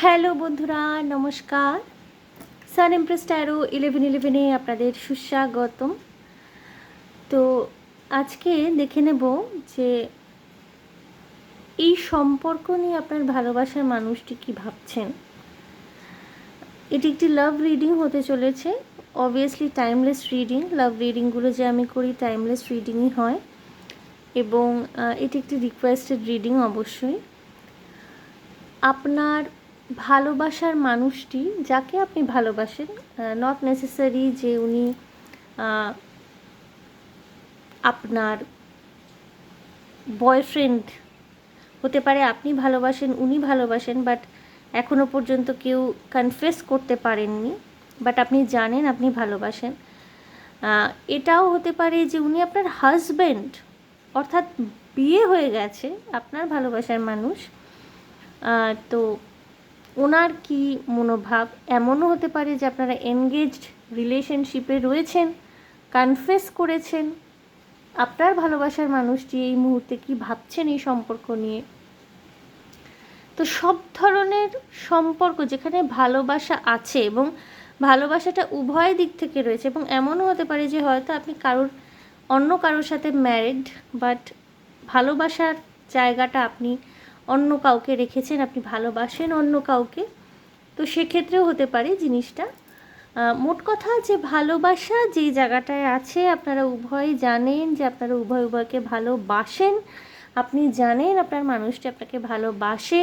Hello বন্ধুরা, নমস্কার। সান empress taro 1111-এ আপনাদের সুস্বাগতম। তো আজকে দেখে নেব যে এই সম্পর্ক নিয়ে আপনার ভালোবাসার মানুষটি কি ভাবছেন। এটি একটি লাভ রিডিং হতে চলেছে। Obviously timeless reading. লাভ রিডিংগুলো যে আমি করি টাইমলেস রিডিংই হয়, এবং এটি একটি রিকোয়েস্টেড রিডিং। অবশ্যই আপনার ভালোবাসার মানুষটি, যাকে আপনি ভালোবাসেন, নট নেসেসারি যে উনি আপনার বয়ফ্রেন্ড হতে পারে। আপনি ভালোবাসেন, উনি ভালোবাসেন, বাট এখনও পর্যন্ত কেউ কনফেস করতে পারেননি, বাট আপনি জানেন আপনি ভালোবাসেন। এটাও হতে পারে যে উনি আপনার হাজব্যান্ড, অর্থাৎ বিয়ে হয়ে গেছে আপনার ভালোবাসার মানুষ। তো ওনার কি মনোভাব, এমনও হতে পারে যে আপনারা এনগেজড রিলেশনশিপে রয়েছেন, কনফেস করেছেন। আপনার ভালোবাসার মানুষটি এই মুহূর্তে কি ভাবছেন এই সম্পর্ক নিয়ে। তো সব ধরনের সম্পর্ক যেখানে ভালোবাসা আছে এবং ভালোবাসাটা উভয় দিক থেকে রয়েছে, এবং এমনও হতে পারে যে হয়তো আপনি অন্য কারোর সাথে ম্যারিড, বাট ভালোবাসার জায়গাটা আপনি অন্য কাউকে রেখেছেন, আপনি ভালোবাসেন অন্য কাউকে। তো সেক্ষেত্রেও হতে পারে জিনিসটা। মোট কথা যে ভালোবাসা যেই জায়গাটায় আছে, আপনারা উভয় জানেন যে আপনারা উভয়কে ভালোবাসেন। আপনি জানেন আপনার মানুষটি আপনাকে ভালোবাসে।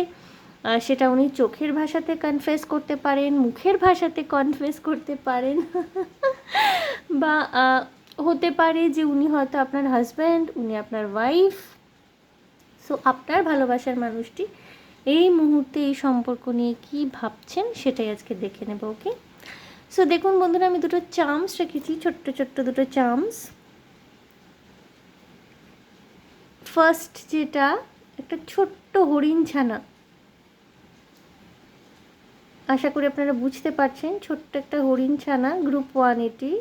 সেটা উনি চোখের ভাষাতে কনফেস করতে পারেন, মুখের ভাষাতে কনফেস করতে পারেন বা হতে পারে যে উনি হয়তো আপনার হাজব্যান্ড, উনি আপনার ওয়াইফ। সো আপনার ভালোবাসার মানুষটি এই মুহূর্তে এই সম্পর্ক নিয়ে কী ভাবছেন সেটাই আজকে দেখে নেব। ওকে, সো দেখুন বন্ধুরা, আমি দুটো চার্মস রেখেছি, ছোট্ট ছোট্ট দুটো চার্মস। ফার্স্ট যেটা, একটা ছোট্ট হরিণ ছানা। আশা করি আপনারা বুঝতে পারছেন, ছোট্ট একটা হরিণ ছানা, গ্রুপ 1 এটি।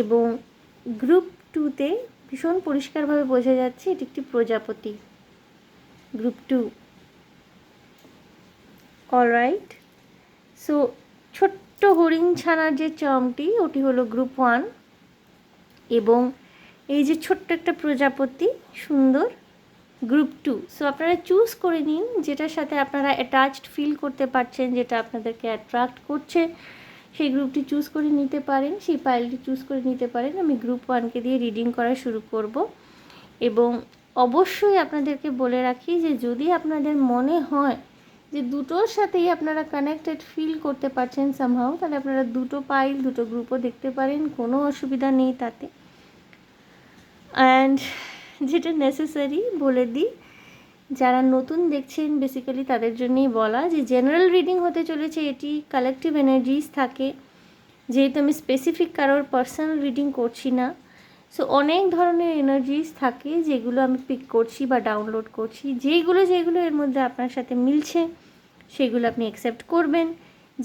এবং গ্রুপ 2-তে ভীষণ পরিষ্কারভাবে বোঝা যাচ্ছে এটি একটি প্রজাপতি, গ্রুপ 2। অলরাইট, সো ছোট্ট হরিণ ছানার যে চার্মটি, ওটি হলো গ্রুপ 1, এবং এই যে ছোট্ট একটা প্রজাপতি সুন্দর, গ্রুপ 2। সো আপনারা চুজ করে নিন যেটার সাথে আপনারা অ্যাটাচড ফিল করতে পারছেন, যেটা আপনাদেরকে অ্যাট্রাক্ট করছে, সেই গ্রুপটি চুজ করে নিতে পারেন, সেই পাইলটি চুজ করে নিতে পারেন। আমি গ্রুপ 1কে দিয়ে রিডিং করা শুরু করব। এবং অবশ্যই আপনাদেরকে বলে রাখি যে যদি আপনাদের মনে হয় যে দুটোর সাথেই আপনারা কানেক্টেড ফিল করতে পারছেন সামহাউ, তাহলে আপনারা দুটো পাইল, দুটো গ্রুপও দেখতে পারেন, কোনো অসুবিধা নেই তাতে। অ্যান্ড যেটা নেসেসারি বলে দিই, যারা নতুন দেখছেন বেসিক্যালি তাদের জন্যই বলা, যে জেনারেল রিডিং হতে চলেছে, এটি কালেকটিভ এনার্জিস থাকে, যেহেতু আমি স্পেসিফিক কারোর পার্সোনাল রিডিং করছি না। সো অনেক ধরনের এনার্জিস থাকে যেগুলো আমি পিক করছি বা ডাউনলোড করছি, যেগুলো এর মধ্যে আপনার সাথে মিলছে সেগুলো আপনি অ্যাকসেপ্ট করবেন।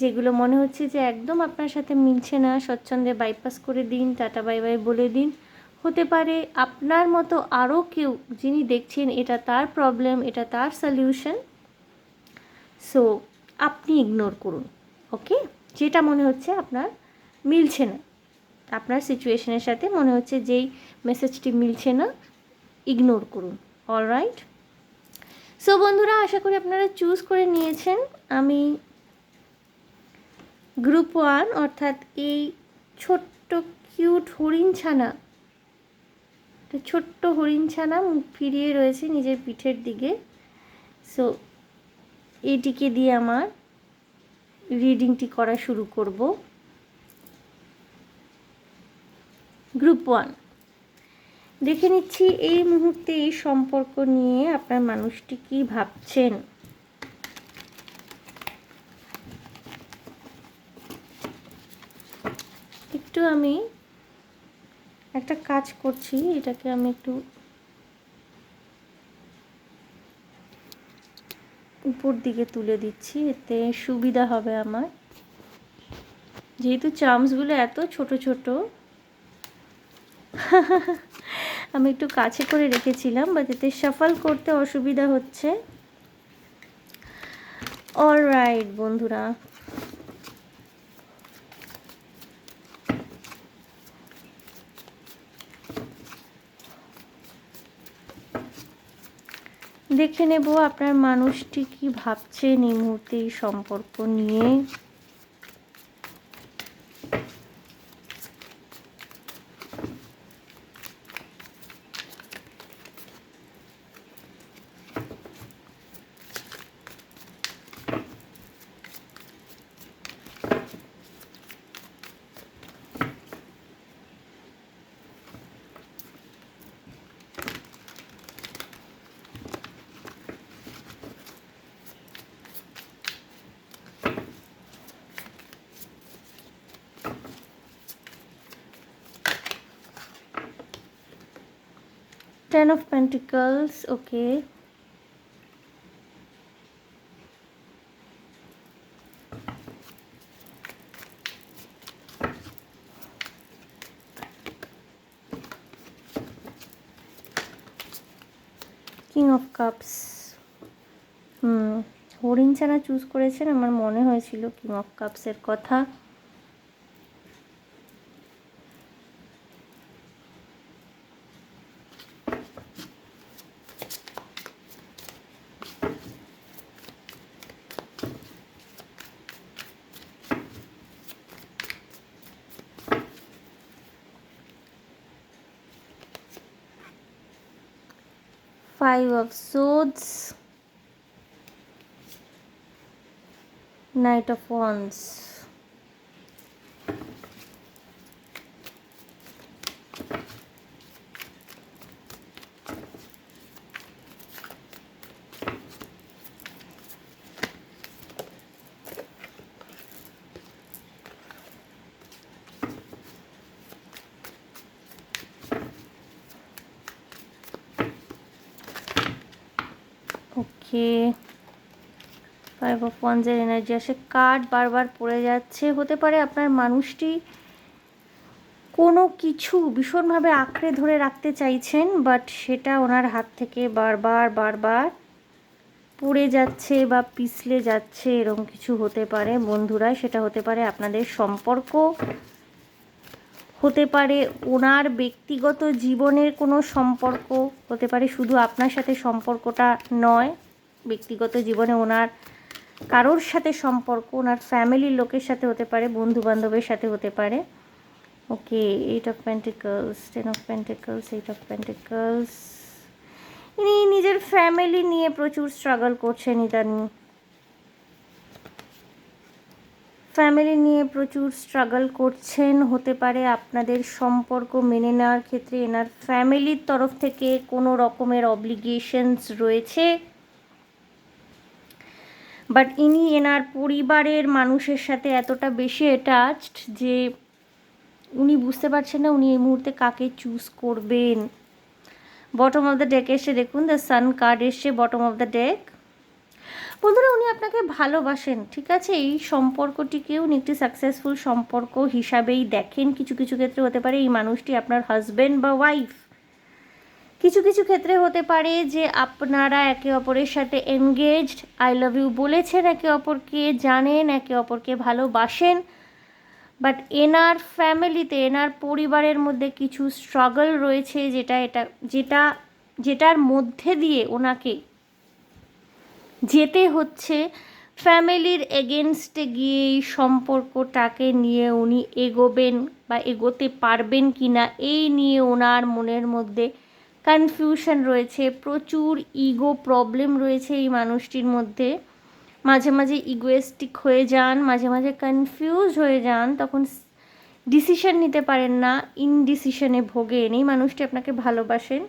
যেগুলো মনে হচ্ছে যে একদম আপনার সাথে মিলছে না, স্বচ্ছন্দে বাইপাস করে দিন, টাটা বাই বাই বলে দিন। হতে পারে আপনার মতো আরও কেউ যিনি দেখছেন এটা তার প্রবলেম, এটা তার সলিউশন। সো আপনি ইগনোর করুন। ওকে, যেটা মনে হচ্ছে আপনার মিলছে না, আপনার সিচুয়েশনের সাথে মনে হচ্ছে যেই মেসেজটি মিলছে না, ইগনোর করুন। অলরাইট, সো বন্ধুরা, আশা করি আপনারা চুজ করে নিয়েছেন। আমি গ্রুপ 1 অর্থাৎ এই ছোট্ট কিউট হরিণ ছানা, ছোট্ট হরিণ ছানা মুখ ফিরিয়ে রয়েছে নিজের পিঠের দিকে। সো এইটিকে দিয়ে আমার রিডিংটি করা শুরু করব। গ্রুপ 1 দেখে নিচ্ছি এই মুহূর্তে এই সম্পর্ক নিয়ে আপনার মানুষটি কি ভাবছেন। একটু আমি একটা কাজ করছি, এটাকে আমি একটু উপর দিকে তুলে দিচ্ছি, এতে সুবিধা হবে আমার, যেহেতু চার্মসগুলো এত ছোট ছোট। আমি একটু কাছে করে রেখেছিলাম, বাট এতে শাফল করতে অসুবিধা হচ্ছে। অলরাইট বন্ধুরা, দেখে নেব আপনার মানুষটি কি ভাবছেন এই মুহূর্তে এই সম্পর্ক নিয়ে। Ten of Pentacles, okay. King of Cups. হরিণ ছানা চুজ করেছেন, আমার মনে হয়েছিল কিং অফ কাপসের কথা। Five of Swords, Knight of Wands. Okay, five of ওয়ান্সের এনার্জি আসে, কার্ড বারবার পড়ে যাচ্ছে। হতে পারে আপনার মানুষটি কোনো কিছু ভীষণভাবে আঁকড়ে ধরে রাখতে চাইছেন, বাট সেটা ওনার হাত থেকে বারবার বারবার পড়ে যাচ্ছে বা পিছলে যাচ্ছে, এরকম কিছু হতে পারে বন্ধুরা। সেটা হতে পারে আপনাদের সম্পর্ক, হতে পারে ওনার ব্যক্তিগত জীবনের কোনো সম্পর্ক, হতে পারে শুধু আপনার সাথে সম্পর্কটা নয়, ব্যক্তিগত জীবনে ওনার কারোর সাথে সম্পর্ক, ওনার ফ্যামিলির লোকের সাথে হতে পারে, বন্ধু বান্ধবের সাথে হতে পারে। Okay, eight of pentacles, ten of pentacles, eight of pentacles. ইনি নিজের ফ্যামিলি নিয়ে প্রচুর স্ট্রাগল করছেন ইদানিং, ফ্যামিলি নিয়ে প্রচুর স্ট্রাগল করছেন। হতে পারে আপনাদের সম্পর্ক মেনে নেওয়ার ক্ষেত্রে এনার ফ্যামিলির তরফ থেকে কোনো রকমের অব্লিগেশনস রয়েছে, বাট ইনি এনার পরিবারের মানুষের সাথে এতটা বেশি অ্যাটাচড যে উনি বুঝতে পারছেন না উনি এই মুহূর্তে কাকে চুজ করবেন। বটম অফ দ্য ডেক এসে দেখুন, দ্য সান কার্ড এসছে বটম অফ দ্য ডেক। বন্ধুরা, উনি আপনাকে ভালোবাসেন, ঠিক আছে, এই সম্পর্কটিকে উনি একটি সাকসেসফুল সম্পর্ক হিসাবেই দেখেন। কিছু কিছু ক্ষেত্রে হতে পারে এই মানুষটি আপনার হাজব্যান্ড বা ওয়াইফ, কিছু কিছু ক্ষেত্রে হতে পারে যে আপনারা একে অপরের সাথে এনগেজড, আই লাভ ইউ বলেছেন একে অপরকে, জানেন একে অপরকে ভালোবাসেন, বাট এনার ফ্যামিলিতে এনার পরিবারের মধ্যে কিছু স্ট্রাগল রয়েছে, যেটার মধ্যে দিয়ে ওনাকে যেতে হচ্ছে। ফ্যামিলির এগেনস্টে গিয়ে এই সম্পর্কটাকে নিয়ে উনি এগোবেন বা এগোতে পারবেন কি না, এই নিয়ে ওনার মনের মধ্যে কনফিউশন রয়েছে, প্রচুর ইগো প্রবলেম রয়েছে এই মানুষটির মধ্যে। মাঝে মাঝে ইগোয়েস্টিক হয়ে যান, মাঝে মাঝে কনফিউজ হয়ে যান, তখন ডিসিশন নিতে পারেন না, ইনডিসিশনে ভোগেন। এই মানুষটি আপনাকে ভালোবাসেন,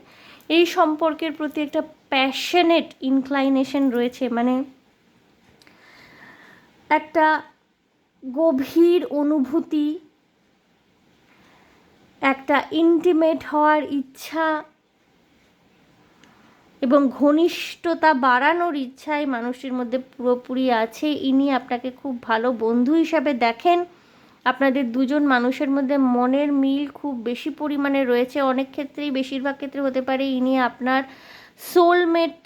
এই সম্পর্কের প্রতি একটা প্যাশনেট ইনক্লাইনেশন রয়েছে, মানে একটা গভীর অনুভূতি, একটা ইন্টিমেট হওয়ার ইচ্ছা এবং ঘনিষ্ঠতা বাড়ানোর ইচ্ছা এই মানুষটির মধ্যে পুরোপুরি আছে। ইনি আপনাকে খুব ভালো বন্ধু হিসাবে দেখেন, আপনাদের দুজন মানুষের মধ্যে মনের মিল খুব বেশি পরিমাণে রয়েছে। অনেক ক্ষেত্রেই, বেশিরভাগ ক্ষেত্রে হতে পারে ইনি আপনার সোলমেট।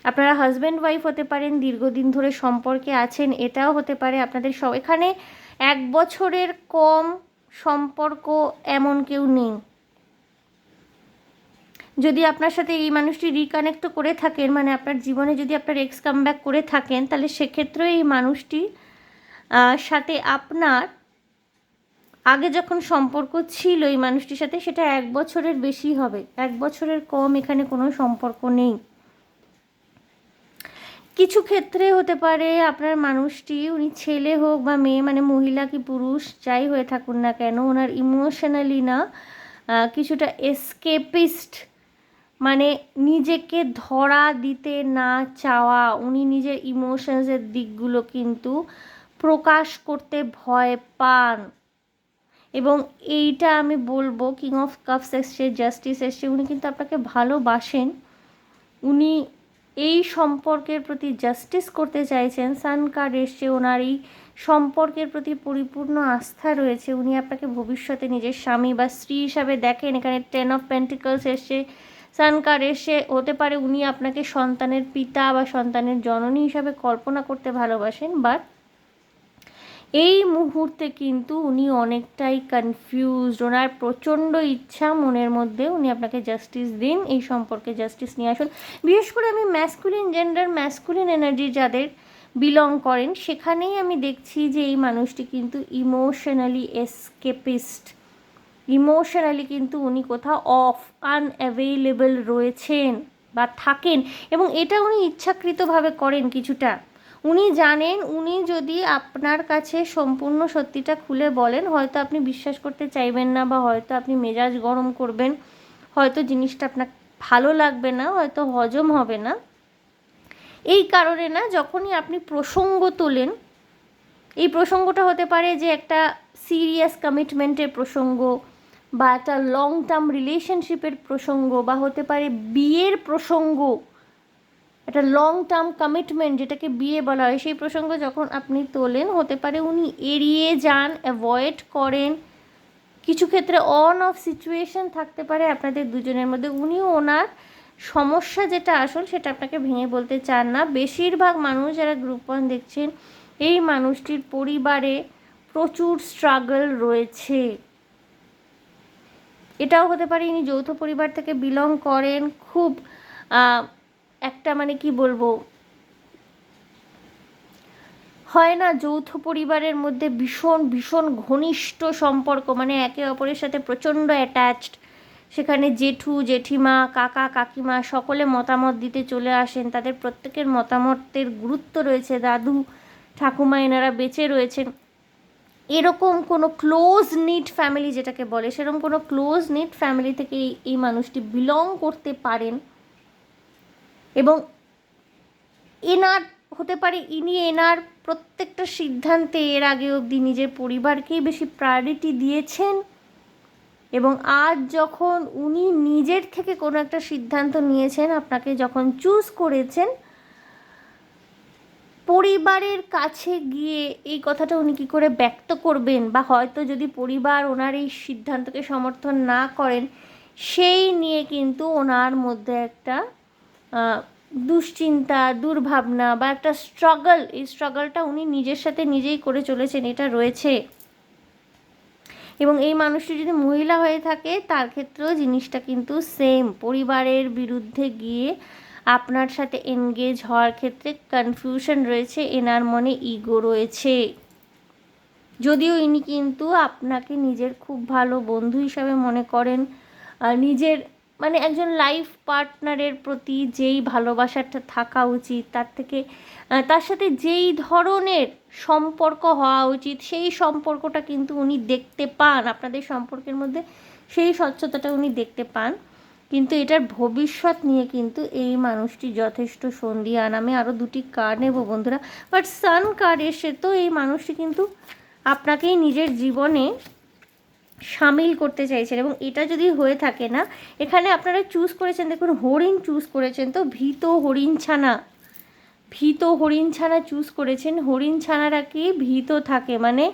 আপনারা হাজব্যান্ড ওয়াইফ হতে পারেন, দীর্ঘদিন ধরে সম্পর্কে আছেন, এটাও হতে পারে। আপনাদের এখানে 1 বছরের কম সম্পর্ক এমন কেউ নেই। যদি আপনার সাথে এই মানুষটি রিকানেক্ট করে থাকেন, মানে আপনার জীবনে যদি আপনার এক্স কামব্যাক করে থাকেন, তাহলে সেক্ষেত্রেও এই মানুষটি সাথে আপনার আগে যখন সম্পর্ক ছিল এই মানুষটির সাথে, সেটা 1 বছরের বেশি হবে। 1 বছরের কম এখানে কোনো সম্পর্ক নেই। কিছু ক্ষেত্রে হতে পারে আপনার মানুষটি, উনি ছেলে হোক বা মেয়ে, মানে মহিলা কি পুরুষ যাই হয়ে থাকুন না কেন, ওনার ইমোশনালি না কিছুটা এসকেপিস্ট, মানে নিজেকে ধরা দিতে না চাওয়া, উনি নিজের ইমোশনসের দিকগুলো কিন্তু প্রকাশ করতে ভয় পান। এবং এইটা আমি বলবো, কিং অফ কাপস এসছে, জাস্টিস এসছে, উনি কিন্তু আপনাকে ভালোবাসেন, উনি এই সম্পর্কের প্রতি জাস্টিস করতে চাইছেন। সান কার্ড এসছে, ওনার এই সম্পর্কের প্রতি পরিপূর্ণ আস্থা রয়েছে, উনি আপনাকে ভবিষ্যতে নিজের স্বামী বা স্ত্রী হিসাবে দেখেন। এখানে 10 অফ পেন্টিকলস এসছে, সান কার্ড এসে, হতে পারে উনি আপনাকে সন্তানের পিতা বা সন্তানের জননী হিসাবে কল্পনা করতে ভালোবাসেন, বাট এই মুহূর্তে কিন্তু উনি অনেকটাই কনফিউজড। ওনার প্রচণ্ড ইচ্ছা মনের মধ্যে উনি আপনাকে জাস্টিস দিন, এই সম্পর্কে জাস্টিস নিয়ে আসুন। বিশেষ করে আমি ম্যাসকুলিন জেন্ডার, ম্যাসকুলিন এনার্জি যাদের বিলং করেন, সেখানেই আমি দেখছি যে এই মানুষটি কিন্তু ইমোশনালি এসকেপিস্ট। ইমোশনালি কিন্তু উনি কোথাও আনঅ্যাভেলেবল রয়েছেন বা থাকেন, এবং এটা উনি ইচ্ছাকৃতভাবে করেন কিছুটা। উনি জানেন উনি যদি আপনার কাছে সম্পূর্ণ সত্যিটা খুলে বলেন, হয়তো আপনি বিশ্বাস করতে চাইবেন না, বা হয়তো আপনি মেজাজ গরম করবেন, হয়তো জিনিসটা আপনার ভালো লাগবে না, হয়তো হজম হবে না। এই কারণে না, যখনই আপনি প্রসঙ্গ তোলেন, এই প্রসঙ্গটা হতে পারে যে একটা সিরিয়াস কমিটমেন্টের প্রসঙ্গ, বা একটা লং টার্ম রিলেশনশিপের প্রসঙ্গ, বা হতে পারে বিয়ের প্রসঙ্গ, একটা লং টার্ম কমিটমেন্ট যেটাকে বিয়ে বলা হয়, সেই প্রসঙ্গ যখন আপনি তোলেন, হতে পারে উনি এড়িয়ে যান, অ্যাভয়েড করেন। কিছু ক্ষেত্রে অন অফ সিচুয়েশন থাকতে পারে আপনাদের দুজনের মধ্যে। উনিও ওনার সমস্যা যেটা আসল সেটা আপনাকে ভেঙে বলতে চান না। বেশিরভাগ মানুষ যারা গ্রুপ 1 দেখছেন, এই মানুষটির পরিবারে প্রচুর স্ট্রাগল রয়েছে। এটাও হতে পারে ইনি যৌথ পরিবার থেকে বিলং করেন। খুব একটা, মানে কি বলবো, হয় না যৌথ পরিবারের মধ্যে ভীষণ ভীষণ ঘনিষ্ঠ সম্পর্ক, মানে একে অপরের সাথে প্রচণ্ড অ্যাটাচড। সেখানে জেঠু জেঠিমা, কাকা কাকিমা সকলে মতামত দিতে চলে আসেন, তাদের প্রত্যেকের মতামতের গুরুত্ব রয়েছে। দাদু ঠাকুমা এনারা বেঁচে রয়েছেন। এরকম কোনো ক্লোজ নিট ফ্যামিলি যেটাকে বলে, সেরকম কোনো ক্লোজ নিট ফ্যামিলি থেকে এই মানুষটি বিলং করতে পারেন। এবং এনার হতে পারে ইনি এনার প্রত্যেকটা সিদ্ধান্তে এর আগে অবধি নিজের পরিবারকেই বেশি প্রায়োরিটি দিয়েছেন, এবং আজ যখন উনি নিজের থেকে কোনো একটা সিদ্ধান্ত নিয়েছেন, আপনাকে যখন চুজ করেছেন, পরিবারের কাছে গিয়ে এই কথাটা উনি কী করে ব্যক্ত করবেন, বা হয়তো যদি পরিবার ওনার এই সিদ্ধান্তকে সমর্থন না করেন, সেই নিয়ে কিন্তু ওনার মধ্যে একটা দুশ্চিন্তা, দুর্ভাবনা বা একটা স্ট্রাগল, এই স্ট্রাগলটা উনি নিজের সাথে নিজেই করে চলেছেন, এটা রয়েছে। এবং এই মানুষটি যদি মহিলা হয়ে থাকে, তার ক্ষেত্রেও জিনিসটা কিন্তু সেম, পরিবারের বিরুদ্ধে গিয়ে আপনার সাথে এনগেজ হওয়ার ক্ষেত্রে কনফিউশন রয়েছে, এনার মনে ইগো রয়েছে। যদিও ইনি কিন্তু আপনাকে নিজের খুব ভালো বন্ধু হিসাবে মনে করেন, নিজের মানে একজন লাইফ পার্টনারের প্রতি যেই ভালোবাসাটা থাকা উচিত, তার থেকে তার সাথে যেই ধরনের সম্পর্ক হওয়া উচিত, সেই সম্পর্কটা কিন্তু উনি দেখতে পান আপনাদের সম্পর্কের মধ্যে, সেই স্বচ্ছতাটা উনি দেখতে পান। কিন্তু এটার ভবিষ্যৎ নিয়ে কিন্তু এই মানুষটি যথেষ্ট সন্দিহান। আমি আরও 2টি কার্ড নেব বন্ধুরা, বাট সান কার্ড এসে তো এই মানুষটি কিন্তু আপনাকেই নিজের জীবনে সামিল করতে চাইছেন। এবং এটা যদি হয়ে থাকে না, এখানে আপনারা চুজ করেছেন, দেখুন হরিণ চুজ করেছেন, তো ভীত হরিণ ছানা চুজ করেছেন। হরিণ ছানারা কি ভীত থাকে, মানে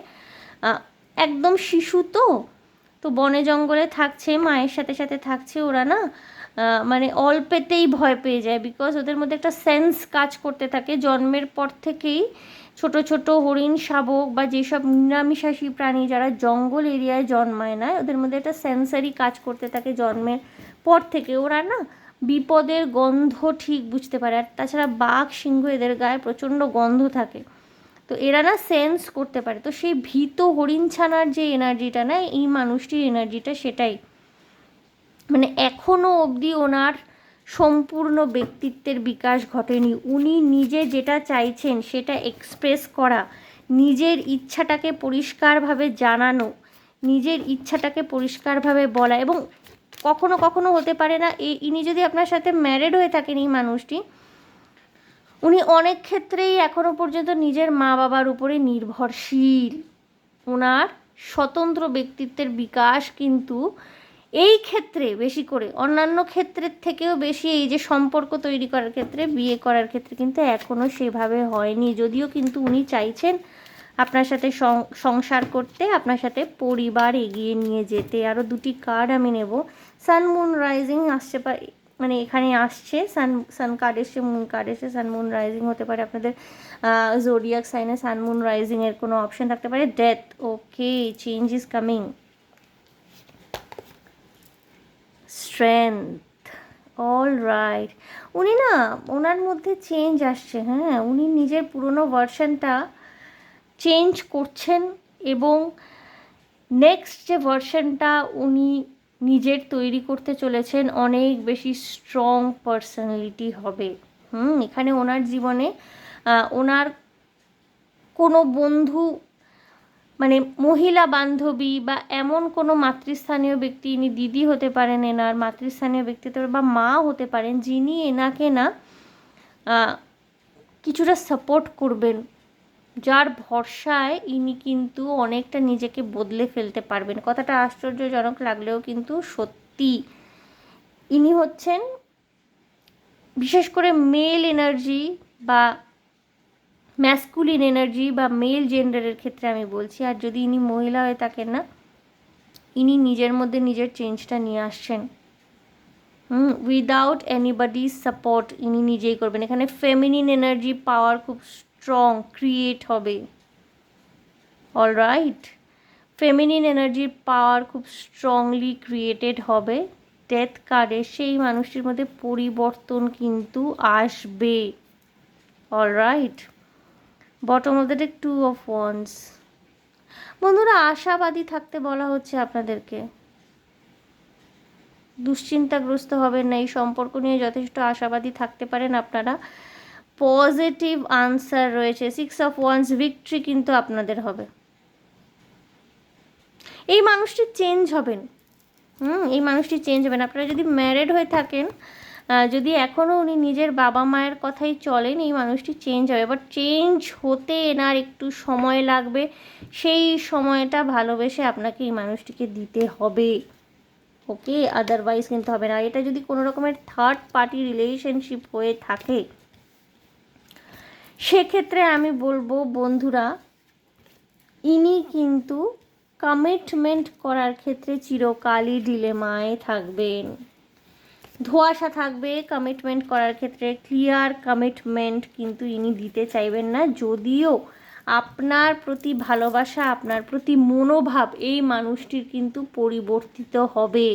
একদম শিশু তো, তো বনে জঙ্গলে থাকছে, মায়ের সাথে সাথে থাকছে, ওরা না মানে অল্পেতেই ভয় পেয়ে যায়, বিকজ ওদের মধ্যে একটা সেন্স কাজ করতে থাকে জন্মের পর থেকেই। ছোট ছোট হরিণ, শাবক বা যেসব নিরামিষাশী প্রাণী যারা জঙ্গল এরিয়ায় জন্মায় না, ওদের মধ্যে একটা সেন্সারি কাজ করতে থাকে জন্মের পর থেকে। ওরা না বিপদের গন্ধ ঠিক বুঝতে পারে, আর তাছাড়া বাঘ, সিংহ এদের গায়ে প্রচণ্ড গন্ধ থাকে, তো এরা না সেন্স করতে পারে। তো সেই ভীত হরিণ ছানার যে এনার্জিটা না, এই মানুষটির এনার্জিটা সেটাই, মানে এখনও অবধি ওনার সম্পূর্ণ ব্যক্তিত্বের বিকাশ ঘটেনি। উনি নিজে যেটা চাইছেন সেটা এক্সপ্রেস করা, নিজের ইচ্ছাটাকে পরিষ্কারভাবে জানানো, নিজের ইচ্ছাটাকে পরিষ্কারভাবে বলা। এবং কখনো কখনো হতে পারে না, ইনি যদি আপনার সাথে ম্যারেড হয়ে থাকেন, এই মানুষটি, উনি অনেক ক্ষেত্রেই এখনও পর্যন্ত নিজের মা বাবার উপরে নির্ভরশীল। ওনার স্বতন্ত্র ব্যক্তিত্বের বিকাশ কিন্তু এই ক্ষেত্রে বেশি করে, অন্যান্য ক্ষেত্রের থেকেও বেশি, এই যে সম্পর্ক তৈরি করার ক্ষেত্রে, বিয়ে করার ক্ষেত্রে কিন্তু এখনও সেভাবে হয়নি। যদিও কিন্তু উনি চাইছেন আপনার সাথে সংসার করতে, আপনার সাথে পরিবার এগিয়ে নিয়ে যেতে। আরও দুটি কার্ড আমি নেব। সান মুন রাইজিং আসছে, মানে এখানে আসছে সান কার্ড এসছে, মুন কার্ড এসছে, সান মুন রাইজিং হতে পারে আপনাদের জোডিয়াক সাইনে সান মুন রাইজিংয়ের কোনো অপশন থাকতে পারে। Death, okay, change is coming. Strength, all right. উনি না, ওনার মধ্যে চেঞ্জ আসছে, হ্যাঁ, উনি নিজের পুরনো ভার্সনটা চেঞ্জ করছেন, এবং নেক্সট যে ভার্সনটা উনি নিজের তৈরি করতে চলেছেন অনেক বেশি স্ট্রং পার্সোনালিটি হবে। এখানে ওনার জীবনে ওনার কোনো বন্ধু, মানে মহিলা বান্ধবী বা এমন কোনো মাতৃস্থানীয় ব্যক্তি, ইনি দিদি হতে পারেন, এনার মাতৃস্থানীয় ব্যক্তি হতে পারেন, বা মা হতে পারেন, যিনি এনাকে না কিছুটা সাপোর্ট করবেন, যার ভরসায় ইনি কিন্তু অনেকটা নিজেকে বদলে ফেলতে পারবেন। কথাটা আশ্চর্যজনক লাগলেও কিন্তু সত্যি। ইনি হচ্ছেন বিশেষ করে মেল এনার্জি বা ম্যাসকুলিন এনার্জি বা মেল জেন্ডারের ক্ষেত্রে আমি বলছি। আর যদি ইনি মহিলা হয়ে থাকেন না, ইনি নিজের মধ্যে নিজের চেঞ্জটা নিয়ে আসছেন, উইদাউট এনিবডিজ সাপোর্ট ইনি নিজেই করবেন। এখানে ফেমিনিন এনার্জি পাওয়ার খুব স্ট্রং ক্রিয়েট হবে। অলরাইট, ফেমিনিন এনার্জির পাওয়ার খুব স্ট্রংলি ক্রিয়েটেড হবে। ডেথ কার্ডে সেই মানুষটির মধ্যে পরিবর্তন কিন্তু আসবে। Alright, bottom of the day, 2 of Wands। বন্ধুরা, আশাবাদী থাকতে বলা হচ্ছে আপনাদেরকে, দুশ্চিন্তাগ্রস্ত হবেন না, এই সম্পর্ক নিয়ে যথেষ্ট আশাবাদী থাকতে পারেন আপনারা। পজিটিভ আনসার রয়েছে। 6 of Wands, ভিক্টরি কিন্তু আপনাদের হবে। এই মানুষটি চেঞ্জ হবেন, এই মানুষটি চেঞ্জ হবেন। আপনারা যদি ম্যারেড হয়ে থাকেন, যদি এখনও উনি নিজের বাবা মায়ের কথাই চলেন, এই মানুষটি চেঞ্জ হবে, বাট চেঞ্জ হতে এনার একটু সময় লাগবে। সেই সময়টা ভালোবেসে আপনাকে এই মানুষটিকে দিতে হবে, ওকে, আদারওয়াইজ কিন্তু হবে না। এটা যদি কোনো রকমের থার্ড পার্টি রিলেশনশিপ হয়ে থাকে, সেক্ষেত্রে আমি বলবো বন্ধুরা, ইনি কিন্তু কমিটমেন্ট করার ক্ষেত্রে চিরকালই ডিলেমায় থাকবেন। ধোঁয়াশা থাকবে কমিটমেন্ট করার ক্ষেত্রে, ক্লিয়ার কমিটমেন্ট কিন্তু ইনি দিতে চাইবেন না। যদিও আপনার প্রতি ভালোবাসা, আপনার প্রতি মনোভাব এই মানুষটির কিন্তু পরিবর্তিত হবে।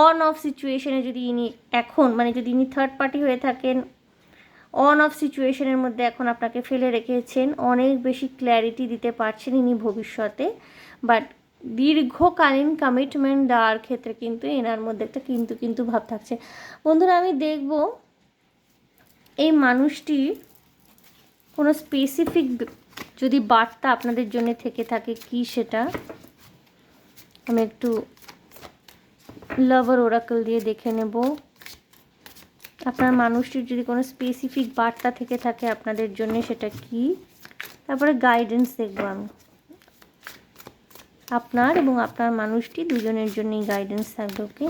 অন অফ সিচুয়েশনে যদি ইনি এখন, মানে যদি ইনি থার্ড পার্টি হয়ে থাকেন, অন অফ সিচুয়েশনের মধ্যে এখন আপনাকে ফেলে রেখেছেন, অনেক বেশি ক্ল্যারিটি দিতে পারছেন ইনি ভবিষ্যতে, বাট দীর্ঘকালীন কমিটমেন্ট দেওয়ার ক্ষেত্রে কিন্তু এনার মধ্যে একটা কিন্তু ভাব থাকছে। বন্ধুরা, আমি দেখব এই মানুষটির কোনো স্পেসিফিক যদি বার্তা আপনাদের জন্য থেকে থাকে, কি সেটা আমি একটু লাভার ওরাকল দিয়ে দেখে নেব। আপনার মানুষটির যদি কোনো স্পেসিফিক বার্তা থেকে থাকে আপনাদের জন্য, সেটা কি, তারপরে গাইডেন্স দেখব আমি। আপনার এবং আপনার মানুষটি দুজনের জন্যই গাইডেন্স থাকবে, ওকে।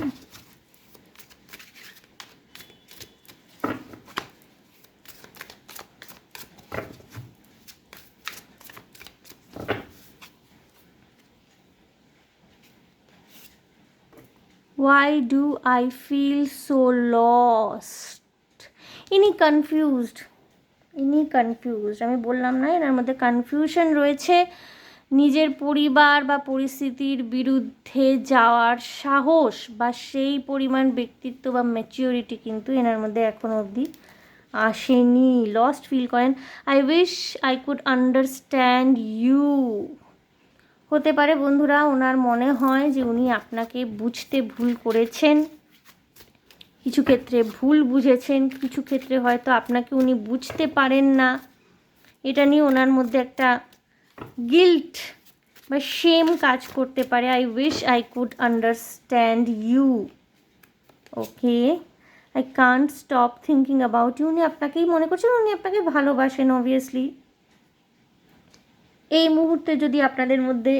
Why do I feel so lost? ইনি কনফিউজড, আমি বললাম না এনার মধ্যে কনফিউশন রয়েছে। নিজের পরিবার বা পরিস্থিতির বিরুদ্ধে যাওয়ার সাহস বা সেই পরিমাণ ব্যক্তিত্ব বা ম্যাচিওরিটি কিন্তু এনার মধ্যে এখনও অবধি আসেনি। লস্ট ফিল করেন। I wish I could understand you. হতে পারে বন্ধুরা ওনার মনে হয় যে উনি আপনাকে বুঝতে ভুল করেছেন, কিছু ক্ষেত্রে ভুল বুঝেছেন, কিছু ক্ষেত্রে হয়তো আপনাকে উনি বুঝতে পারেন না। এটা নিয়ে ওনার মধ্যে একটা গিল্ট বা শেম কাজ করতে পারে। I wish I could understand you. Okay, I can't stop thinking about you. উনি আপনাকেই মনে করছেন, উনি আপনাকে ভালোবাসেন অবভিয়াসলি। এই মুহূর্তে যদি আপনাদের মধ্যে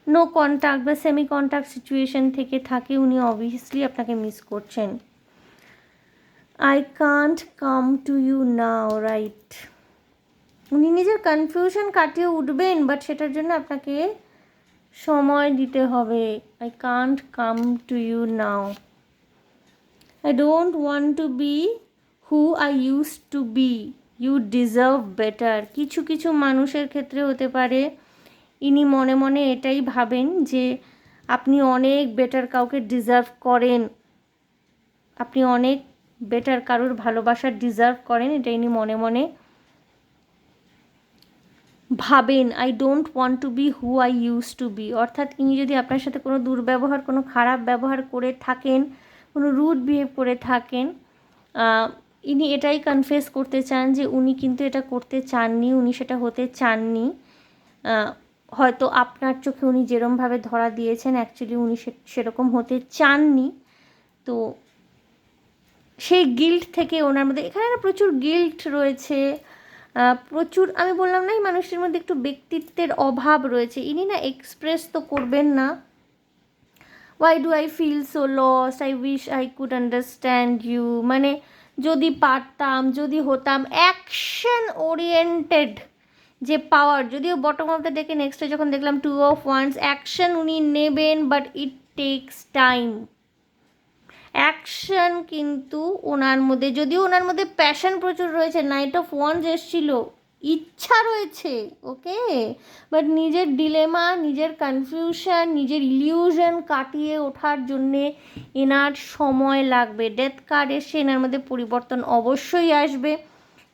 নো কন্ট্যাক্ট বা সেমি কন্ট্যাক্ট সিচুয়েশন থেকে থাকে, উনি অবভিয়াসলি আপনাকে মিস করছেন। I can't come to you now, right. উনি নিজের কনফিউশন কাটিয়ে উঠবেন, বাট সেটার জন্য আপনাকে সময় দিতে হবে। I can't come to you now. I don't want to be who I used to be. You deserve better. কিছু কিছু মানুষের ক্ষেত্রে হতে পারে ইনি মনে মনে এটাই ভাবেন যে আপনি অনেক বেটার কাউকে ডিজার্ভ করেন, আপনি অনেক বেটার কারোর ভালোবাসা ডিজার্ভ করেন, এটা ইনি মনে মনে ভাবেন। I don't want to be who I use to be. অর্থাৎ ইনি যদি আপনার সাথে কোনো দুর্ব্যবহার, কোনো খারাপ ব্যবহার করে থাকেন, কোনো রুড বিহেভ করে থাকেন, ইনি এটাই কনফেস করতে চান যে উনি কিন্তু এটা করতে চাননি, উনি সেটা হতে চাননি। হয়তো আপনার চোখে উনি যেরমভাবে ধরা দিয়েছেন অ্যাকচুয়ালি উনি সেরকম হতে চাননি। তো সেই গিল্ট থেকে ওনার মধ্যে, এখানে না প্রচুর গিল্ট রয়েছে, প্রচুর, আমি বললাম না এই মানুষটির মধ্যে একটু ব্যক্তিত্বের অভাব রয়েছে। ইনি না এক্সপ্রেস তো করবেন না। Why do I feel so lost, I wish I could understand you, মানে যদি পারতাম, যদি হতাম। অ্যাকশন ওরিয়েন্টেড যে পাওয়ার, যদিও বটম অফ দ্য ডেকে নেক্সটে যখন দেখলাম 2 of Wands, অ্যাকশন উনি নেবেন, but it takes time. Action কিন্তু ওনার মধ্যে, যদিও ওনার মধ্যে প্যাশন প্রচুর রয়েছে, নাইট অফ ওয়ান্স এসেছিল, ইচ্ছা রয়েছে, ওকে, বাট নিজের ডিলেমা, নিজের কনফিউশন, নিজের ইলিউশন কাটিয়ে ওঠার জন্যে এনার সময় লাগবে। ডেথ কার্ড এসে এনার মধ্যে পরিবর্তন অবশ্যই আসবে,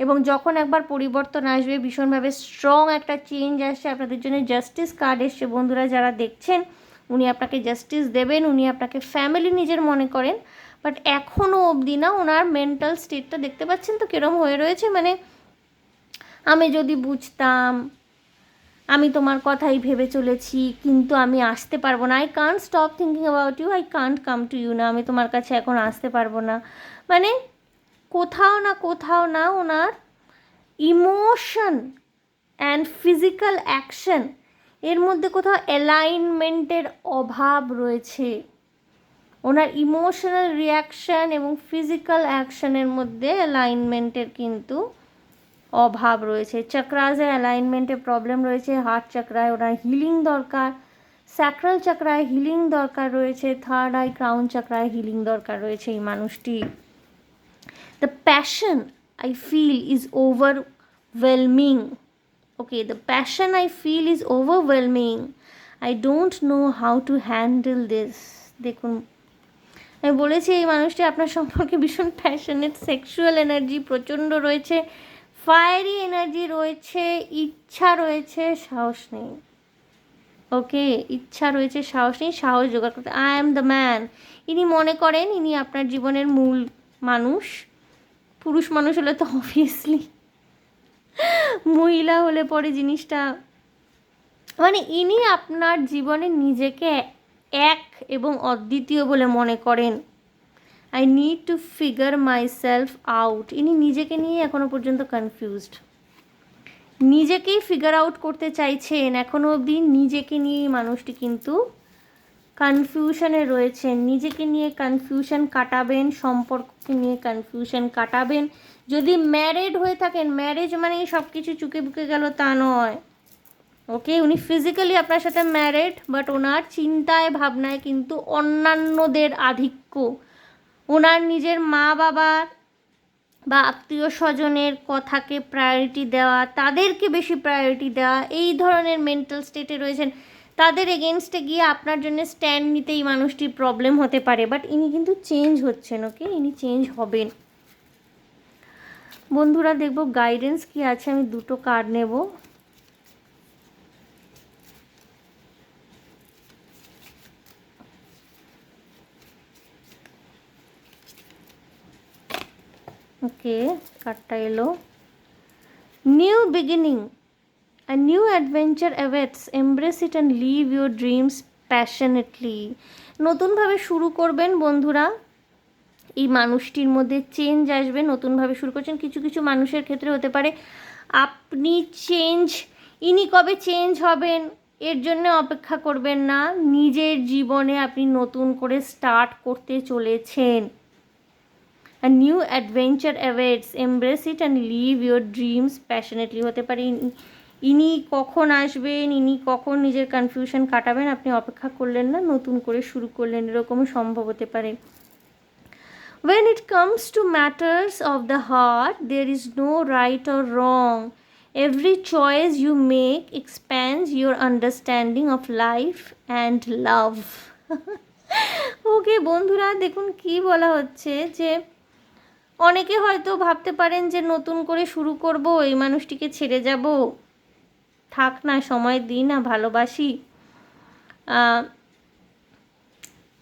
এবং যখন একবার পরিবর্তন আসবে ভীষণভাবে স্ট্রং একটা চেঞ্জ আসছে। আপনাদের জন্য জাস্টিস কার্ড এসছে বন্ধুরা, যারা দেখছেন উনি আপনাকে জাস্টিস দেবেন, উনি আপনাকে ফ্যামিলি নিজের মনে করেন, বাট এখনও অবধি না ওনার মেন্টাল স্টেটটা দেখতে পাচ্ছেন তো কীরকম হয়ে রয়েছে, মানে আমি যদি বুঝতাম, আমি তোমার কথাই ভেবে চলেছি কিন্তু আমি আসতে পারবো না। I can't stop thinking about you, I can't come to you না, আমি তোমার কাছে এখন আসতে পারবো না। মানে কোথাও না ওনার ইমোশন অ্যান্ড ফিজিক্যাল অ্যাকশন এর মধ্যে কোথাও অ্যালাইনমেন্টের অভাব রয়েছে। ওনার ইমোশনাল রিয়াকশান এবং ফিজিক্যাল অ্যাকশনের মধ্যে অ্যালাইনমেন্টের কিন্তু অভাব রয়েছে। চক্রাসের অ্যালাইনমেন্টের প্রবলেম রয়েছে। হার্ট চক্রায় ওনার হিলিং দরকার, স্যাক্রাল চক্রায় হিলিং দরকার রয়েছে, থার্ড আই ক্রাউন চক্রায় হিলিং দরকার রয়েছে এই মানুষটি। The passion I feel is overwhelming. Okay, the passion I feel is overwhelming, I don't know how to handle this. দেখুন, আমি বলেছি এই মানুষটি আপনার সম্পর্কে ভীষণ প্যাশনেট, সেক্সুয়াল এনার্জি প্রচণ্ড রয়েছে, ফায়ারি এনার্জি রয়েছে, ইচ্ছা রয়েছে, সাহস নেই। ওকে, ইচ্ছা রয়েছে, সাহস নেই, সাহস জোগাড় করতে। I am the man. ইনি মনে করেন ইনি আপনার জীবনের মূল মানুষ। পুরুষ মানুষ হলে তো অবভিয়াসলি, মহিলা হলে পরে জিনিসটা, মানে ইনি আপনার জীবনে নিজেকে এক এবং অদ্বিতীয় বলে মনে করেন। I need to figure my self out. ইনি নিজেকে নিয়ে এখনও পর্যন্ত কনফিউজড, নিজেকেই ফিগার আউট করতে চাইছেন এখনও অবধি। নিজেকে নিয়ে মানুষটি কিন্তু কনফিউশনে রয়েছেন, নিজেকে নিয়ে কনফিউশন কাটাবেন, সম্পর্ককে নিয়ে কনফিউশন কাটাবেন। যদি ম্যারিড হয়ে থাকেন, ম্যারেজ মানে সব কিছু চুকে বুকে গেল তা নয়, ওকে, উনি ফিজিক্যালি আপনার সাথে ম্যারিড, বাট ওনার চিন্তায় ভাবনায় কিন্তু অন্যান্যদের আধিক্য, ওনার নিজের মা বাবার বা আত্মীয় স্বজনের কথাকে প্রায়োরিটি দেওয়া, তাদেরকে বেশি প্রায়োরিটি দেওয়া, এই ধরনের মেন্টাল স্টেটে রয়েছেন। তাদের এগেনস্টে গিয়ে আপনার জন্য স্ট্যান্ড নিতে এই মানুষটির প্রবলেম হতে পারে, বাট ইনি কিন্তু চেঞ্জ হচ্ছেন। ওকে, ইনি চেঞ্জ হবেন। বন্ধুরা দেখব গাইডেন্স কি আছে, আমি দুটো কার্ড নেব। ওকে, কার্ডটা এলো new beginning, a new adventure awaits, embrace it and live your dreams passionately। নতুনভাবে শুরু করবেন বন্ধুরা, এই মানুষটির মধ্যে চেঞ্জ আসবে, নতুনভাবে শুরু করছেন। কিছু কিছু মানুষের ক্ষেত্রে হতে পারে আপনি চেঞ্জ, ইনি কবে চেঞ্জ হবেন এর জন্য অপেক্ষা করবেন না, নিজের জীবনে আপনি নতুন করে স্টার্ট করতে চলেছেন। A new adventure awaits, embrace it and live your dreams passionately। হতে পারে ইনি কখন আসবেন, ইনি কখন নিজের কনফিউশন কাটাবেন, আপনি অপেক্ষা করলেন না, নতুন করে শুরু করলেন, এরকমও সম্ভব হতে পারে। When it comes to matters of the heart, there is no right or wrong. Every choice you make expands your understanding of life and love। ওকে বন্ধুরা, দেখুন কি বলা হচ্ছে, যে অনেকে হয়তো ভাবতে পারেন যে নতুন করে শুরু করব, এই মানুষটিকে ছেড়ে যাব, থাক না, সময় দিই না, ভালোবাসি,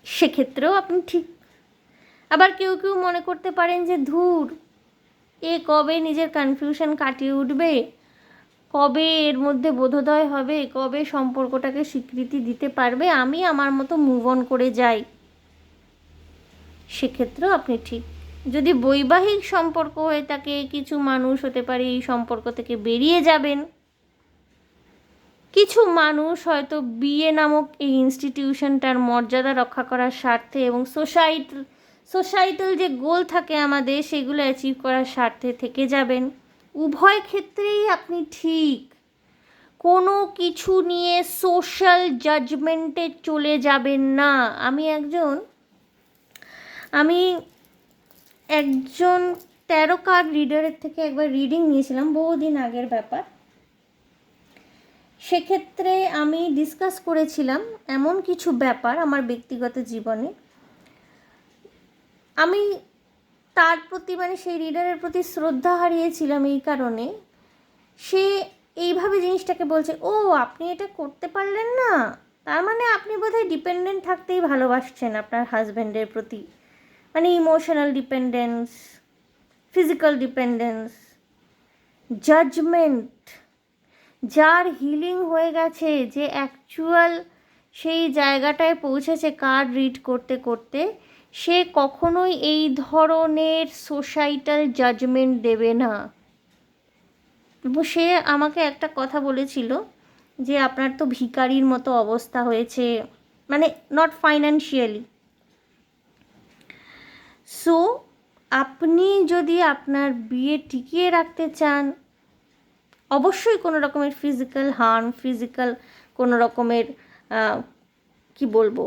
সেক্ষেত্রেও আপনি ঠিক। আবার কেউ কেউ মনে করতে পারেন যে ধুর, এ কবে নিজের কনফিউশন কাটিয়ে উঠবে, কবে এর মধ্যে বোধোদয় হবে, কবে সম্পর্কটাকে স্বীকৃতি দিতে পারবে, আমি আমার মতো মুভ অন করে যাই। সেক্ষেত্রেও আপনি ঠিক। যদি বৈবাহিক সম্পর্ক হয়ে থাকে, কিছু মানুষ হতে পারে এই সম্পর্ক থেকে বেরিয়ে যাবেন। কিছু মানুষ হয়তো বিয়ে নামক এই ইনস্টিটিউশনটার মর্যাদা রক্ষা করার স্বার্থে এবং সোসাইটাল যে গোল থাকে আমাদের, সেগুলো অ্যাচিভ করার স্বার্থে থেকে যাবেন। উভয় ক্ষেত্রেই আপনি ঠিক। কোনো কিছু নিয়ে সোশ্যাল জাজমেন্টে চলে যাবেন না। আমি একজন 13 কার্ড রিডারের থেকে একবার রিডিং নিয়েছিলাম, বহুদিন আগের ব্যাপার। সেক্ষেত্রে আমি ডিসকাস করেছিলাম এমন কিছু ব্যাপার আমার ব্যক্তিগত জীবনে। আমি তার প্রতি, মানে সেই রিডারের প্রতি শ্রদ্ধা হারিয়েছিলাম এই কারণে, সে এইভাবে জিনিসটাকে বলছে, ও আপনি এটা করতে পারলেন না, তার মানে আপনি বোধহয় ডিপেন্ডেন্ট থাকতেই ভালোবাসছেন আপনার হাজব্যান্ডের প্রতি, মানে emotional dependence, physical dependence, judgement. যার হিলিং হয়ে গেছে, যে অ্যাকচুয়াল সেই জায়গাটায় পৌঁছেছে কার্ড রিড করতে করতে, সে কখনোই এই ধরনের সোসাইটাল জাজমেন্ট দেবে না। সে আমাকে একটা কথা বলেছিল যে আপনার তো ভিখারির মতো অবস্থা হয়েছে, মানে নট ফাইন্যান্সিয়ালি। সো আপনি যদি আপনার বিয়ে টিকিয়ে রাখতে চান, অবশ্যই কোনো রকমের ফিজিক্যাল হার্ম, ফিজিক্যাল কোনো রকমের কি বলবো,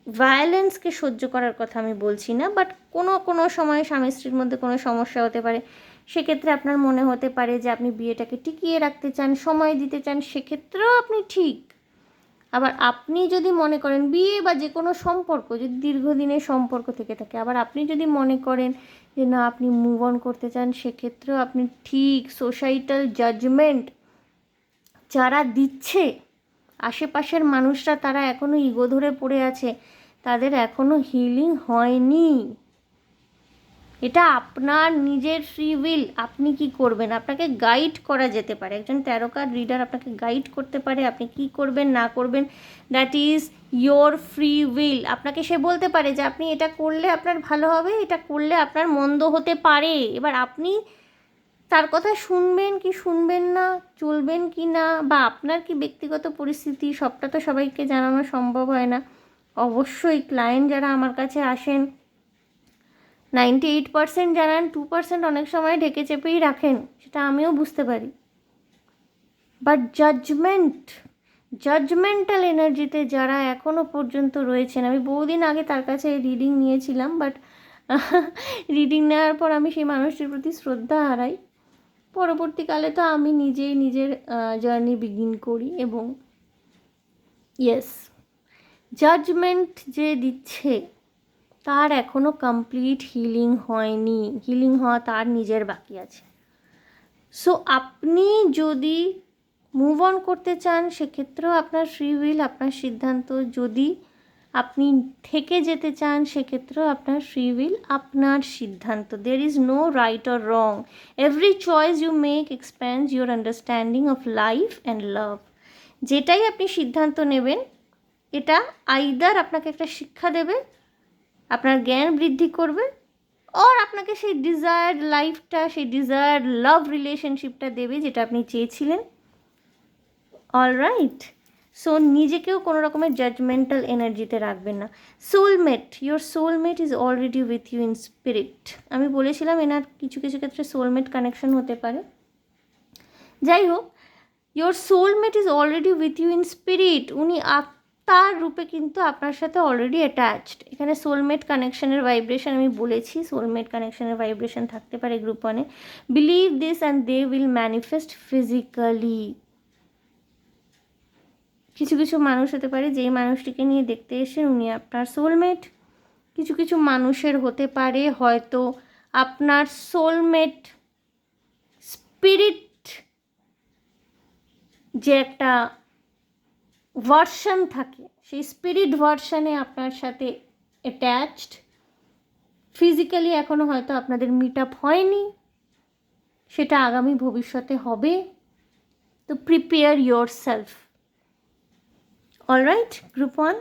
ভায়োলেন্সকে সহ্য করার কথা আমি বলছি না, বাট কোনো সময় স্বামী স্ত্রীর মধ্যে কোনো সমস্যা হতে পারে, সেক্ষেত্রে আপনার মনে হতে পারে যে আপনি বিয়েটাকে টিকিয়ে রাখতে চান, সময় দিতে চান, সেক্ষেত্রেও আপনি ঠিক। আবার আপনি যদি মনে করেন বিয়ে বা যে কোনো সম্পর্ক যদি দীর্ঘদিনের সম্পর্ক থেকে থাকে, আবার আপনি যদি মনে করেন যে না আপনি মুভ অন করতে চান, সেক্ষেত্রেও আপনি ঠিক। সোসাইটাল জাজমেন্ট যারা দিচ্ছে, আশেপাশের মানুষরা, তারা এখনও ইগো ধরে পড়ে আছে, তাদের এখনও হিলিং হয়নি। এটা আপনার নিজের ফ্রি উইল, আপনি কি করবেন, আপনাকে গাইড করা যেতে পারে। একজন 13 কার্ড রিডার আপনাকে গাইড করতে পারে, আপনি কি করবেন না করবেন, that is your free will. আপনাকে সে বলতে পারে যে আপনি এটা করলে আপনার ভালো হবে, এটা করলে আপনার মন্দ হতে পারে। এবার আপনি তার কথা শুনবেন কি শুনবেন না, চলবেন কি না, বা আপনার কি ব্যক্তিগত পরিস্থিতি, সবটা তো সবাইকে জানানো সম্ভব হয় না। অবশ্যই ক্লায়েন্ট যারা আমার কাছে আসেন 98% জানান, 2% অনেক সময় ঢেকে চেপেই রাখেন, সেটা আমিও বুঝতে পারি। বাট জাজমেন্টাল এনার্জিতে যারা এখনও পর্যন্ত রয়েছেন, আমি বহুদিন আগে তার কাছে রিডিং নিয়েছিলাম, বাট রিডিং নেওয়ার পর আমি সেই মানুষটির প্রতি শ্রদ্ধা হারাই। পরবর্তীকালে তো আমি নিজেই নিজের জার্নি বিগিন করি, এবং ইয়েস, জাজমেন্ট যে দিচ্ছে তার এখনও কমপ্লিট হিলিং হয়নি, হিলিং হওয়া তার নিজের বাকি আছে। সো আপনি যদি মুভ অন করতে চান সেক্ষেত্রেও আপনার ফ্রি উইল, আপনার সিদ্ধান্ত। যদি আপনি থেকে যেতে চান সেক্ষেত্রেও আপনার ফ্রি উইল, আপনার সিদ্ধান্ত। There is no right or wrong, every choice you make expands your understanding of life and love. যেটাই আপনি সিদ্ধান্ত নেবেন, এটা আইদার আপনাকে একটা শিক্ষা দেবে, আপনার জ্ঞান বৃদ্ধি করবে, আর আপনাকে সেই ডিজায়ার্ড লাইফটা, সেই ডিজায়ার্ড লাভ রিলেশনশিপটা দেবে যেটা আপনি চেয়েছিলেন। অলরাইট, সো নিজেকেও কোনো রকমের জাজমেন্টাল এনার্জিতে রাখবেন না। Soulmate, your soulmate is already with you in spirit. আমি বলেছিলাম এনার কিছু কিছু ক্ষেত্রে সোলমেট কানেকশন হতে পারে। যাই হোক, your soulmate is already with you in spirit. উনি আত্মার রূপে কিন্তু আপনার সাথে অলরেডি অ্যাটাচড। এখানে সোলমেট কানেকশনের ভাইব্রেশন আমি বলেছি, সোলমেট কানেকশনের ভাইব্রেশন থাকতে পারে গ্রুপ ওয়ানে। Believe this and they will manifest physically. কিছু কিছু মানুষ হতে পারে যেই মানুষটিকে নিয়ে দেখতে এসেছেন উনি আপনার সোলমেট। কিছু কিছু মানুষের হতে পারে হয়তো আপনার সোলমেট স্পিরিট যে একটা ভার্সন থাকে, সেই স্পিরিট ভার্সনে আপনার সাথে অ্যাটাচড। ফিজিক্যালি এখনও হয়তো আপনাদের মিট আপ হয়নি, সেটা আগামী ভবিষ্যতে হবে। তো prepare your self. Alright group one.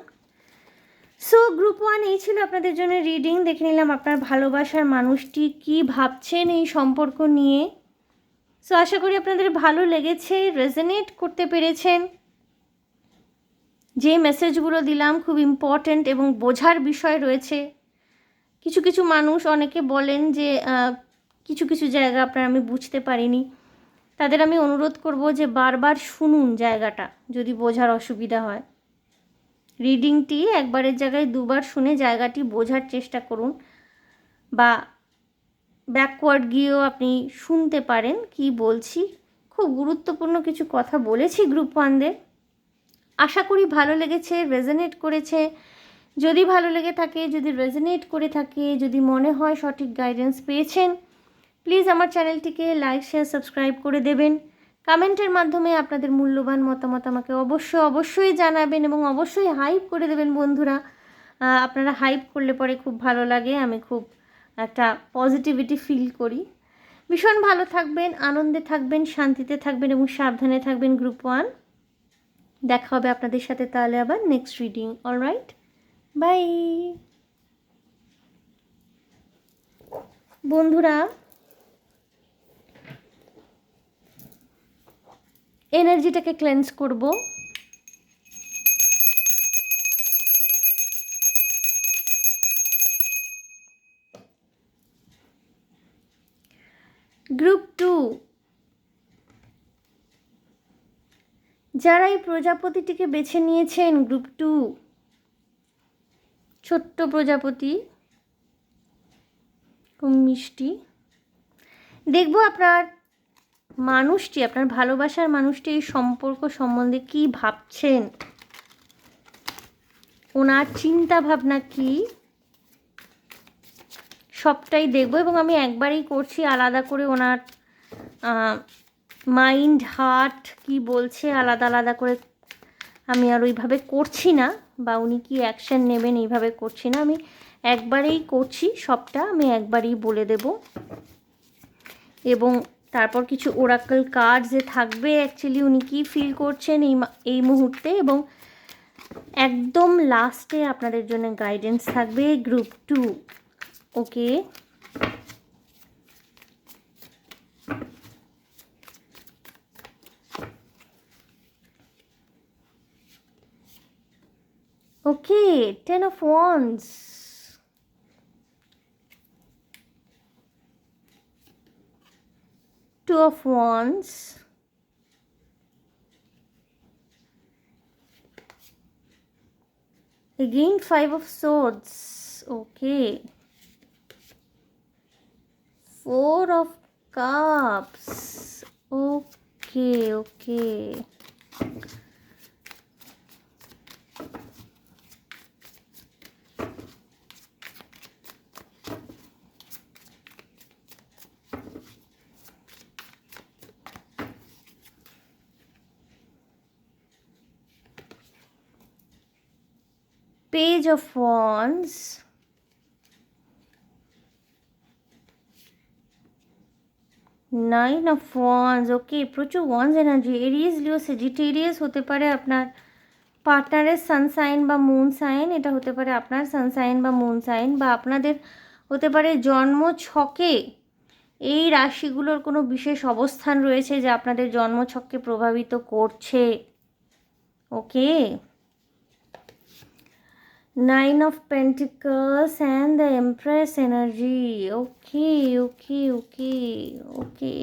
So group one এই ছিল আপনাদের জন্য রিডিং। দেখে নিলাম আপনার ভালোবাসার মানুষটি কি ভাবছেন এই সম্পর্ক নিয়ে। সো আশা করি আপনাদের ভালো লেগেছে, রেজোনেট করতে পেরেছেন। যে মেসেজগুলো দিলাম খুব ইম্পর্ট্যান্ট এবং বোঝার বিষয় রয়েছে। কিছু কিছু মানুষ অনেকে বলেন যে কিছু কিছু জায়গা আপনার আমি বুঝতে পারিনি, তাদের আমি অনুরোধ করব যে বারবার শুনুন জায়গাটা, যদি বোঝার অসুবিধা হয়। রিডিংটি একবারের জায়গায় দুবার শুনে জায়গাটি বোঝার চেষ্টা করুন, বা ব্যাকওয়ার্ড গিয়েও আপনি শুনতে পারেন কি বলছি। খুব গুরুত্বপূর্ণ কিছু কথা বলেছি গ্রুপ ওয়ানদের। আশা করি ভালো লেগেছে, রেজোনেট করেছে। যদি ভালো লেগে থাকে, যদি রেজোনেট করে থাকে, যদি মনে হয় সঠিক গাইডেন্স পেয়েছেন, প্লিজ আমার চ্যানেলটিকে লাইক, শেয়ার, সাবস্ক্রাইব করে দেবেন। কমেন্টের মাধ্যমে আপনাদের মূল্যবান মতামত আমাকে অবশ্যই জানাবেন, এবং অবশ্যই হাইপ করে দেবেন বন্ধুরা। আপনারা হাইপ করলে পরে খুব ভালো লাগে, আমি খুব একটা পজিটিভিটি ফিল করি। ভীষণ ভালো থাকবেন, আনন্দে থাকবেন, শান্তিতে থাকবেন এবং সাবধানে থাকবেন গ্রুপ ওয়ান। দেখা হবে আপনাদের সাথে তাহলে আবার নেক্সট রিডিং। অলরাইট, বাই বন্ধুরা। এনার্জিটাকে ক্লেন্স করব। গ্রুপ টু, যারা এই প্রজাপতিটিকে বেছে নিয়েছেন, গ্রুপ টু, ছোট্ট প্রজাপতি, খুব মিষ্টি। দেখব আপনার মানুষটি, আপনার ভালোবাসার মানুষটি এই সম্পর্ক সম্বন্ধে কি ভাবছেন, ওনার চিন্তা ভাবনা কি, সবটাই দেখব। এবং আমি একবারেই করছি, আলাদা করে ওনার মাইন্ড, হার্ট কি বলছে আলাদা আলাদা করে আমি আর ওইভাবে করছি না, বা উনি কি অ্যাকশন নেবেন এইভাবে করছি না। আমি একবারেই করছি, সবটা আমি একবারেই বলে দেব। এবং তারপর কিছু ওরাকল কার্ড যে থাকবে, অ্যাকচুয়ালি উনি কী ফিল করছেন এই মুহূর্তে, এবং একদম লাস্টে আপনাদের জন্য গাইডেন্স থাকবে group two. Okay, okay, 10 of Wands, Two of Wands, Again 5 of Swords. Okay. 4 of Cups. Okay. Page of Wands. 9 of Wands. ওকে, প্রচুর ওয়ান্স এনার্জি। এরিয়াস, লিও, সেজিটেরিয়াস হতে পারে আপনার পার্টনারের সানসাইন বা মুন সাইন। এটা হতে পারে আপনার সানসাইন বা মুন সাইন, বা আপনাদের হতে পারে জন্ম ছকে এই রাশিগুলোর কোনো বিশেষ অবস্থান রয়েছে যা আপনাদের জন্মছককে প্রভাবিত করছে। Okay, 9 of Pentacles and the Empress energy. Okay.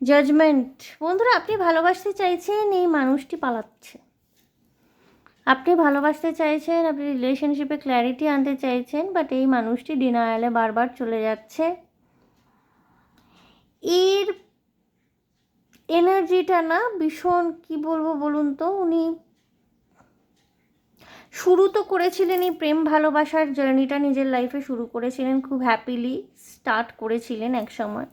Judgement. বন্ধুরা, আপনি ভালোবাসতে চাইছেন, এই মানুষটি পালাচ্ছে। আপনি ভালোবাসতে চাইছেন, আপনি রিলেশনশিপে ক্ল্যারিটি আনতে চাইছেন, বাট এই মানুষটি ডিনায়ালে বারবার চলে যাচ্ছে। এর এনার্জিটা না ভীষণ, কি বলবো বলুন তো, উনি শুরু তো করেছিলেন এই প্রেম ভালোবাসার জার্নিটা, নিজের লাইফে শুরু করেছিলেন, খুব হ্যাপিলি স্টার্ট করেছিলেন এক সময়,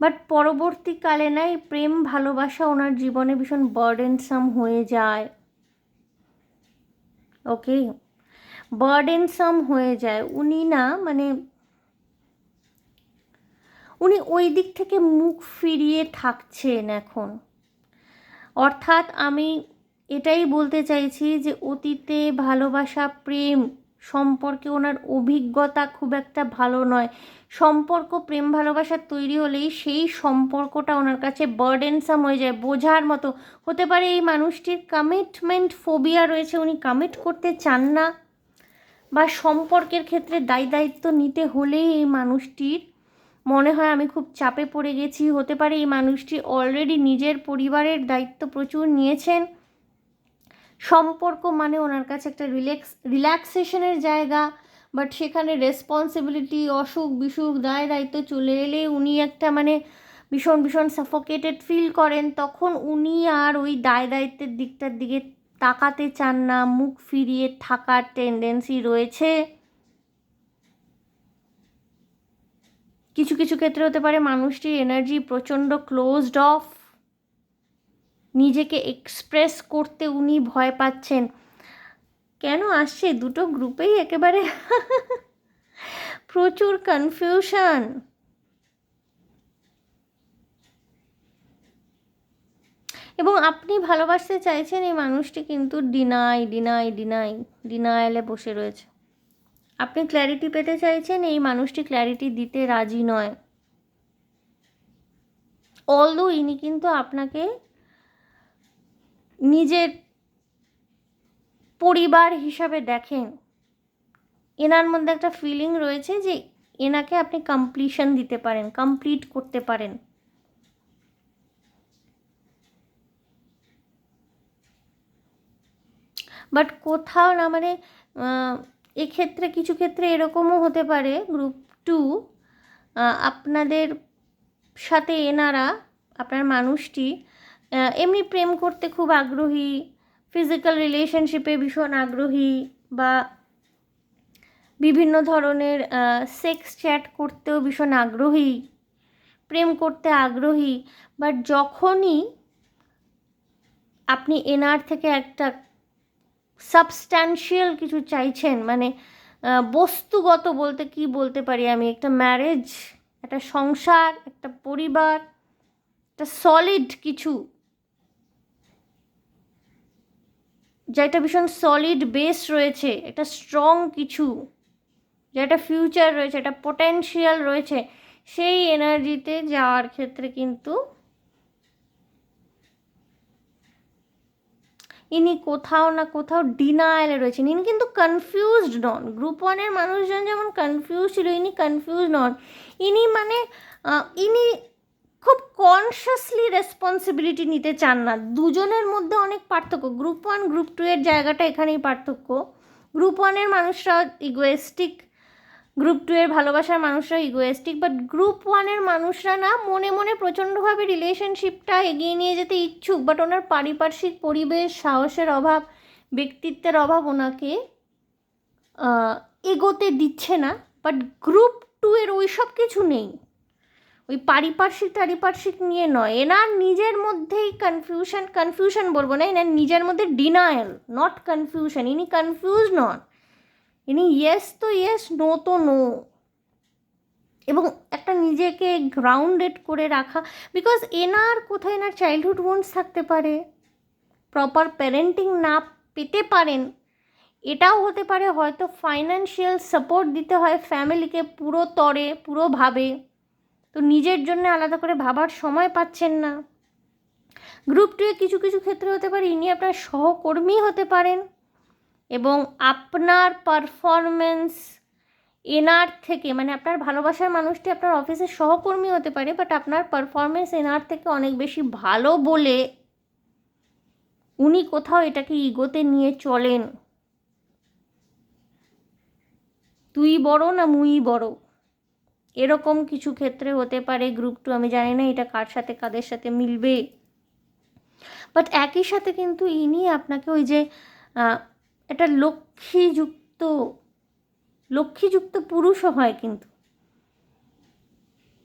বাট পরবর্তীকালে না এই প্রেম ভালোবাসা ওনার জীবনে ভীষণ বার্ডেনসাম হয়ে যায়। ওকে, বার্ডেনসাম হয়ে যায়। উনি না মানে উনি ওই দিক থেকে মুখ ফিরিয়ে থাকছেন এখন। অর্থাৎ আমি এটাই বলতে চাইছি যে অতীতে ভালোবাসা প্রেম সম্পর্কে ওনার অভিজ্ঞতা খুব একটা ভালো নয়। সম্পর্ক প্রেম ভালোবাসার তৈরি হলেই সেই সম্পর্কটা ওনার কাছে বার্ডেনসাম হয়ে যায়, বোঝার মতো। হতে পারে এই মানুষটির কমিটমেন্ট ফোবিয়া রয়েছে, উনি কমিট করতে চান না, বা সম্পর্কের ক্ষেত্রে দায়িত্ব নিতে হলেই এই মানুষটির মনে হয় আমি খুব চাপে পড়ে গেছি। হতে পারে এই মানুষটি অলরেডি নিজের পরিবারের দায়িত্ব প্রচুর নিয়েছেন। সম্পর্ক মানে ওনার কাছে একটা রিল্যাক্সেশনের জায়গা, বাট সেখানে রেসপন্সিবিলিটি, অসুখ বিসুখ, দায়িত্ব চলে এলে উনি একটা মানে ভীষণ সাফোকেটেড ফিল করেন। তখন উনি আর ওই দায়িত্বের দিকটার দিকে তাকাতে চান না, মুখ ফিরিয়ে থাকার টেন্ডেন্সি রয়েছে। কিছু ক্ষেত্রে হতে পারে মানুষটির এনার্জি প্রচণ্ড ক্লোজড অফ, নিজেকে এক্সপ্রেস করতে উনি ভয় পাচ্ছেন। কেন আসছে দুটো গ্রুপেই একেবারে প্রচুর কনফিউশন। এবং আপনি ভালোবাসতে চাইছেন, এই মানুষটি কিন্তু ডিনায়ালে বসে রয়েছে। আপনি ক্ল্যারিটি পেতে চাইছেন, এই মানুষটি ক্ল্যারিটি দিতে রাজি নয়। অলদো ইনি কিন্তু আপনাকে নিজের পরিবার হিসাবে দেখেন। এনার মধ্যে একটা ফিলিং রয়েছে যে এনাকে আপনি কমপ্লিশন দিতে পারেন, কমপ্লিট করতে পারেন। বাট কোথাও না মানে এক্ষেত্রে কিছু ক্ষেত্রে এরকমও হতে পারে গ্রুপ 2 আপনাদের সাথে এনারা, আপনার মানুষটি এমনি প্রেম করতে খুব আগ্রহী, ফিজিক্যাল রিলেশনশিপে ভীষণ আগ্রহী, বা বিভিন্ন ধরনের সেক্স চ্যাট করতেও ভীষণ আগ্রহী, প্রেম করতে আগ্রহী। বাট যখনই আপনি এনার থেকে একটা সাবস্ট্যান্সিয়াল কিছু চাইছেন, মানে বস্তুগত বলতে কি বলতে পারি আমি, একটা ম্যারেজ, একটা সংসার, একটা পরিবার, একটা সলিড কিছু, যেটা ভীষণ সলিড বেস রয়েছে, একটা স্ট্রং কিছু, যেটা ফিউচার রয়েছে, একটা পোটেনশিয়াল রয়েছে, সেই এনার্জিতে যাওয়ার ক্ষেত্রে কিন্তু ইনি কোথাও না কোথাও ডিনায়ালে রয়েছেন। ইনি কিন্তু কনফিউজড নন। গ্রুপ 1-এর মানুষজন যেমন কনফিউজ ছিল, ইনি কনফিউজ নন। ইনি মানে ইনি খুব কনসিয়াসলি রেসপন্সিবিলিটি নিতে চান না। দুজনের মধ্যে অনেক পার্থক্য। গ্রুপ 1 গ্রুপ 2 এর জায়গাটা এখানেই পার্থক্য। গ্রুপ 1 এর মানুষরা ইগোয়েস্টিক, গ্রুপ 2 এর ভালোবাসার মানুষরা ইগোয়েস্টিক, বাট গ্রুপ 1 এর মানুষরা না মনে মনে প্রচণ্ডভাবে রিলেশনশিপটা এগিয়ে নিয়ে যেতে ইচ্ছুক, বাট ওনার পারিপার্শ্বিক পরিবেশ, সাহসের অভাব, ব্যক্তিত্বের অভাব ওনাকে এগোতে দিচ্ছে না। বাট গ্রুপ 2 এর ওই সব কিছু নেই, ওই পারিপার্শ্বিক নিয়ে নয়, এনার নিজের মধ্যেই কনফিউশন বলবো না, এনার নিজের মধ্যে ডিনায়াল, নট কনফিউশন। ইনি কনফিউজ নন, ইনি ইয়েস তো ইয়েস, নো তো নো। এবং একটা নিজেকে গ্রাউন্ডেড করে রাখা, বিকজ এনার কোথায় এনার চাইল্ডহুড ওন্ডস থাকতে পারে, প্রপার প্যারেন্টিং না পেতে পারেন, এটাও হতে পারে। হয়তো ফাইন্যান্সিয়াল সাপোর্ট দিতে হয় ফ্যামিলিকে পুরো তরে, পুরোভাবে, তো নিজের জন্য আলাদা করে ভাবার সময় পাচ্ছেন না। গ্রুপ 2 এ কিছু কিছু ক্ষেত্রে হতে পারে ইনি আপনার সহকর্মী হতে পারেন, এবং আপনার পারফরমেন্স এনার থেকে, মানে আপনার ভালোবাসার মানুষটি আপনার অফিসের সহকর্মী হতে পারে, বাট আপনার পারফরমেন্স এনার থেকে অনেক বেশি ভালো বলে উনি কোথাও এটাকে ইগোতে নিয়ে চলেন। তুই বড় না মুই বড়, এরকম কিছু ক্ষেত্রে হতে পারে গ্রুপ 2। আমি জানি না এটা কার সাথে কাদের সাথে মিলবে, বাট একই সাথে কিন্তু ইনি আপনাকে ওই যে একটা লক্ষ্মীযুক্ত পুরুষও হয়, কিন্তু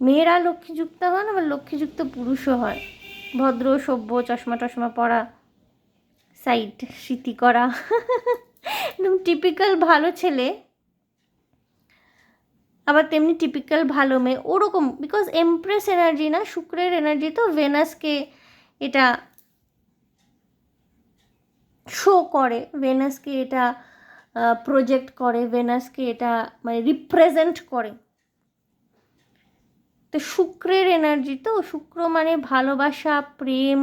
মেয়েরা লক্ষ্মীযুক্ত হন, আবার লক্ষ্মীযুক্ত পুরুষও হয়। ভদ্র সভ্য, চশমা টশমা পরা, সাইড স্মৃতি করা, একদম টিপিক্যাল ভালো ছেলে, আবার তেমনি টিপিক্যাল ভালো মেয়ে, ওরকম। বিকজ এমপ্রেস এনার্জি না, শুক্রের এনার্জি, তো ভেনাসকে এটা শো করে, ভেনাসকে এটা প্রজেক্ট করে, ভেনাসকে এটা মানে রিপ্রেজেন্ট করে। তো শুক্রের এনার্জি, তো শুক্র মানে ভালোবাসা, প্রেম,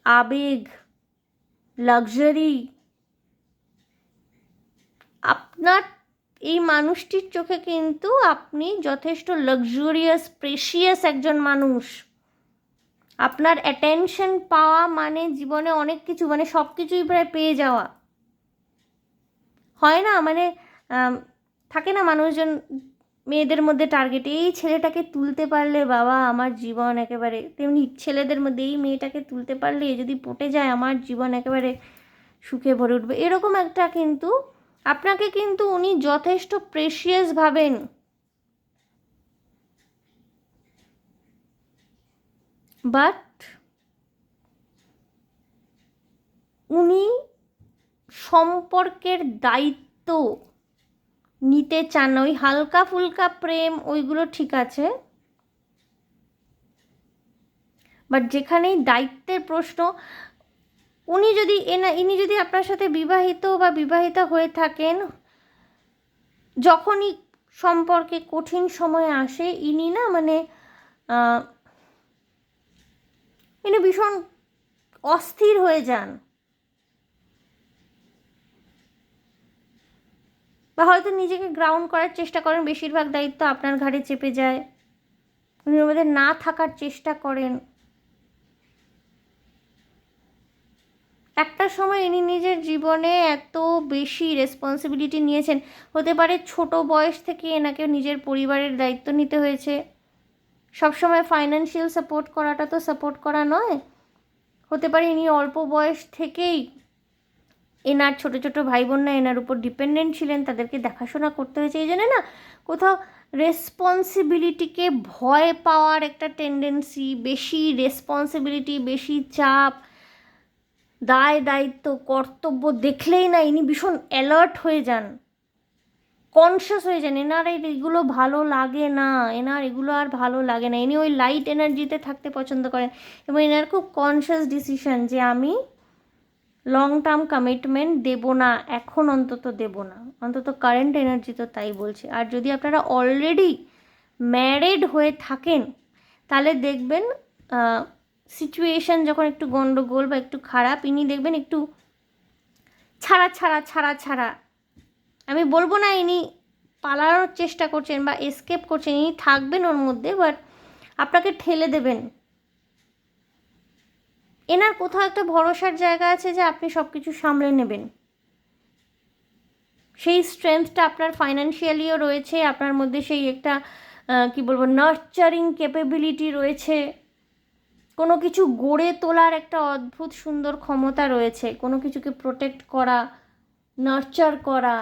আবেগ, লাক্সারি। আপনার এই মানুষটির চোখে কিন্তু আপনি যথেষ্ট লাক্সুরিয়াস, প্রেশিয়াস একজন মানুষ। আপনার অ্যাটেনশন পাওয়া মানে জীবনে অনেক কিছু, মানে সব কিছুই প্রায় পেয়ে যাওয়া হয় না। মানে থাকে না মানুষজন, মেয়েদের মধ্যে টার্গেট, এই ছেলেটাকে তুলতে পারলে বাবা আমার জীবন একেবারে, তেমনি ছেলেদের মধ্যে এই মেয়েটাকে তুলতে পারলে যদি পটে যায় আমার জীবন একেবারে সুখে ভরে উঠবে, এরকম একটা। কিন্তু আপনাকে কিন্তু উনি যথেষ্ট প্রেশিয়াস ভাবেন, বাট উনি সম্পর্কের দায়িত্ব নিতে চান না। ওই হালকা ফুলকা প্রেম ওইগুলো ঠিক আছে, বাট যেখানেই দায়িত্বের প্রশ্ন, ইনি যদি আপনার সাথে বিবাহিত বা বিবাহিতা হয়ে থাকেন, যখনই সম্পর্কে কঠিন সময় আসে ইনি না মানে ইনি ভীষণ অস্থির হয়ে যান, বা হয়তো নিজেকে গ্রাউন্ড করার চেষ্টা করেন, বেশিরভাগ দায়িত্ব আপনার ঘাড়ে চেপে যায়, উনি ওর মধ্যে না থাকার চেষ্টা করেন। একটা সময় ইনি নিজের জীবনে এত বেশি রেসপন্সিবিলিটি নিয়েছেন, হতে পারে ছোট বয়স থেকে এনাকে নিজের পরিবারের দায়িত্ব নিতে হয়েছে। সবসময় ফাইন্যান্সিয়াল সাপোর্ট করাটা তো সাপোর্ট করা নয়, হতে পারে ইনি অল্প বয়স থেকেই এনার ছোট ছোট ভাই বোনরা এনার উপর ডিপেন্ডেন্ট ছিলেন, তাদেরকে দেখাশোনা করতে হয়েছে। এই জন্য না কোথাও রেসপন্সিবিলিটিকে ভয় পাওয়ার একটা টেন্ডেন্সি, বেশি রেসপন্সিবিলিটি, বেশি চাপ, দায় দায়িত্ব, কর্তব্য দেখলেই না ইনি ভীষণ অ্যালার্ট হয়ে যান, কনসিয়াস হয়ে যান। এনার এগুলো ভালো লাগে না, এনার এগুলো আর ভালো লাগে না, ইনি ওই লাইট এনার্জিতে থাকতে পছন্দ করেন। এবং এনার খুব কনসিয়াস ডিসিশন যে আমি লং টার্ম কমিটমেন্ট দেব না, এখন অন্তত দেব না, অন্তত কারেন্ট এনার্জি তো তাই বলছে। আর যদি আপনারা অলরেডি ম্যারিড হয়ে থাকেন তাহলে দেখবেন সিচুয়েশান যখন একটু গণ্ডগোল বা একটু খারাপ, ইনি দেখবেন একটু ছাড়া, আমি বলবো না ইনি পালানোর চেষ্টা করছেন বা এসকেপ করছেন, ইনি থাকবেন ওর মধ্যে, বাট আপনাকে ঠেলে দেবেন। এনার কোথাও একটা ভরসার জায়গা আছে যে আপনি সব কিছু সামলে নেবেন। সেই স্ট্রেংথটা আপনার ফাইন্যান্সিয়ালিও রয়েছে, আপনার মধ্যে সেই একটা কি বলবো, নার্চারিং ক্যাপেবিলিটি রয়েছে, কোনো কিছু গড়ে তোলার একটা অদ্ভুত সুন্দর ক্ষমতা রয়েছে, কোনো কিছুকে প্রোটেক্ট করা, নার্চার করা,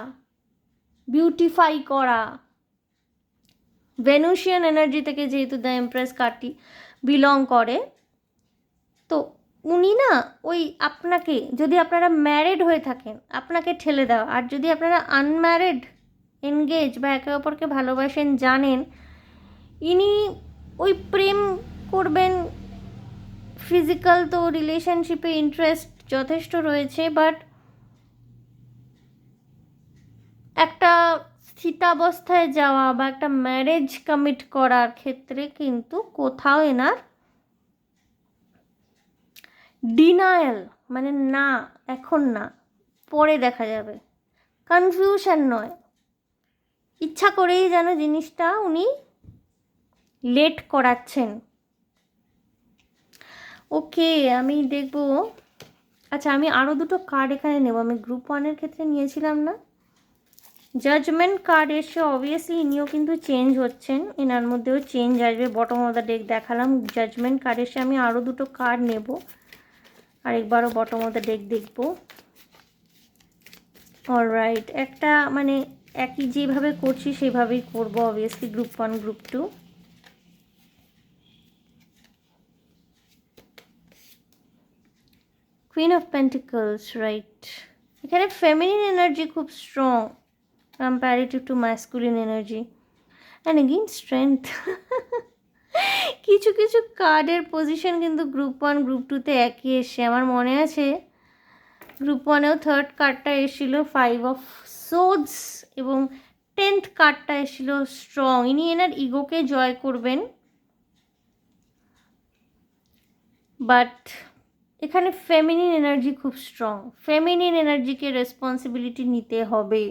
বিউটিফাই করা। ভেনুসিয়ান এনার্জি থেকে যেহেতু দ্য এমপ্রেস কার্ডটি বিলং করে, তো উনি না ওই আপনাকে, যদি আপনারা ম্যারিড হয়ে থাকেন আপনাকে ঠেলে দেওয়া, আর যদি আপনারা আনম্যারিড, এনগেজ বা একে অপরকে ভালোবাসেন, জানেন, ইনি ওই প্রেম করবেন। ফিজিক্যাল তো রিলেশনশিপে ইন্টারেস্ট যথেষ্ট রয়েছে, বাট একটা স্থিতাবস্থায় যাওয়া বা একটা ম্যারেজ কমিট করার ক্ষেত্রে কিন্তু কোথাও এনার ডিনায়াল, মানে না, এখন না, পরে দেখা যাবে, কনফিউশন নয়, ইচ্ছা করেই যেন জিনিসটা উনি লেট করাচ্ছেন। ওকে, আমি দেখব। আচ্ছা, আমি আরও দুটো কার্ড এখানে নেব। আমি গ্রুপ 1-এর ক্ষেত্রে নিয়েছিলাম না, জাজমেন্ট কার্ড এসে অবভিয়াসলি ইনিও কিন্তু চেঞ্জ হচ্ছেন, এনার মধ্যেও চেঞ্জ আসবে। বটম অফ দ্য ডেক দেখালাম, জাজমেন্ট কার্ড এসে আমি আরও দুটো কার্ড নেব, আরেকবারও বটম অফ দ্য ডেক দেখব। অলরাইট, একটা মানে একই যেভাবে করছি সেভাবেই করবো obviously, group 1 group 2। Queen of pentacles, right. এখানে ফেমিনিন এনার্জি খুব strong comparative to masculine energy, and again strength. কিছু কিছু কার্ডের পজিশন কিন্তু গ্রুপ 1 গ্রুপ 2-তে একই এসে, আমার মনে আছে গ্রুপ 1-এও 3rd কার্ডটা এসেছিল 5 অফ সোর্ডস, এবং 10th কার্ডটা এসেছিল স্ট্রং। ইনি এনার ইগোকে জয় করবেন, বাট এখানে ফেমিনিন এনার্জি খুব স্ট্রং। ফেমিনিন এনার্জিকে রেসপন্সিবিলিটি নিতে হবে।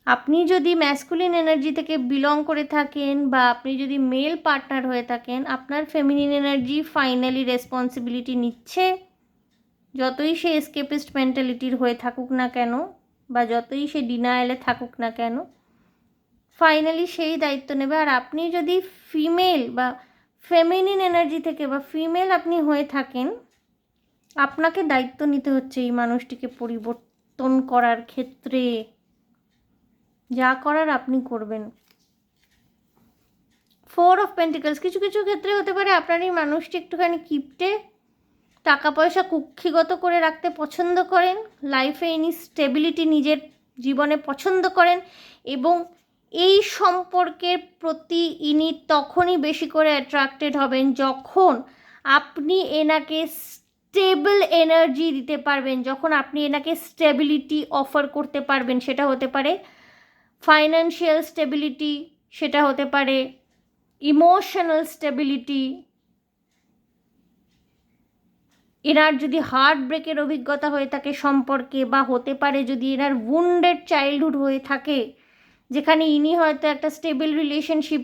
আপনি যদি ম্যাসকুলিন এনার্জি থেকে বিলং করে থাকেন বা আপনি যদি মেল পার্টনার হয়ে থাকেন, আপনার ফেমিনিন এনার্জি ফাইনালি রেসপন্সিবিলিটি নিচ্ছে। যতই সে এসকেপিস্ট মেন্টালিটির হয়ে থাকুক না কেন, বা যতই সে ডিনায়ালে থাকুক না কেন, ফাইনালি সেই দায়িত্ব নেবে। আর আপনি যদি ফিমেল বা ফেমিনিন এনার্জি থেকে বা ফিমেল আপনি হয়ে থাকেন, আপনাকে দায়িত্ব নিতে হচ্ছে এই মানুষটিকে পরিবর্তন করার ক্ষেত্রে। যা করার আপনি করবেন। 4 অফ পেন্টিকলস, কিছু কিছু ক্ষেত্রে হতে পারে আপনার এই মানুষটি একটুখানি কিপটে, টাকা পয়সা কুক্ষিগত করে রাখতে পছন্দ করেন, লাইফে ইনি স্টেবিলিটি নিজের জীবনে পছন্দ করেন, এবং এই সম্পর্কের প্রতি ইনি তখনই বেশি করে অ্যাট্রাক্টেড হবেন যখন আপনি এনাকে স্টেবল এনার্জি দিতে পারবেন, যখন আপনি এনাকে স্টেবিলিটি অফার করতে পারবেন। সেটা হতে পারে ফাইন্যান্সিয়াল স্টেবিলিটি, সেটা হতে পারে ইমোশনাল স্টেবিলিটি। এনার যদি হার্ট ব্রেকের অভিজ্ঞতা হয়ে থাকে সম্পর্কে, বা হতে পারে যদি এনার উন্ডেড চাইল্ডহুড হয়ে থাকে, যেখানে ইনি হয়তো একটা স্টেবল রিলেশনশিপ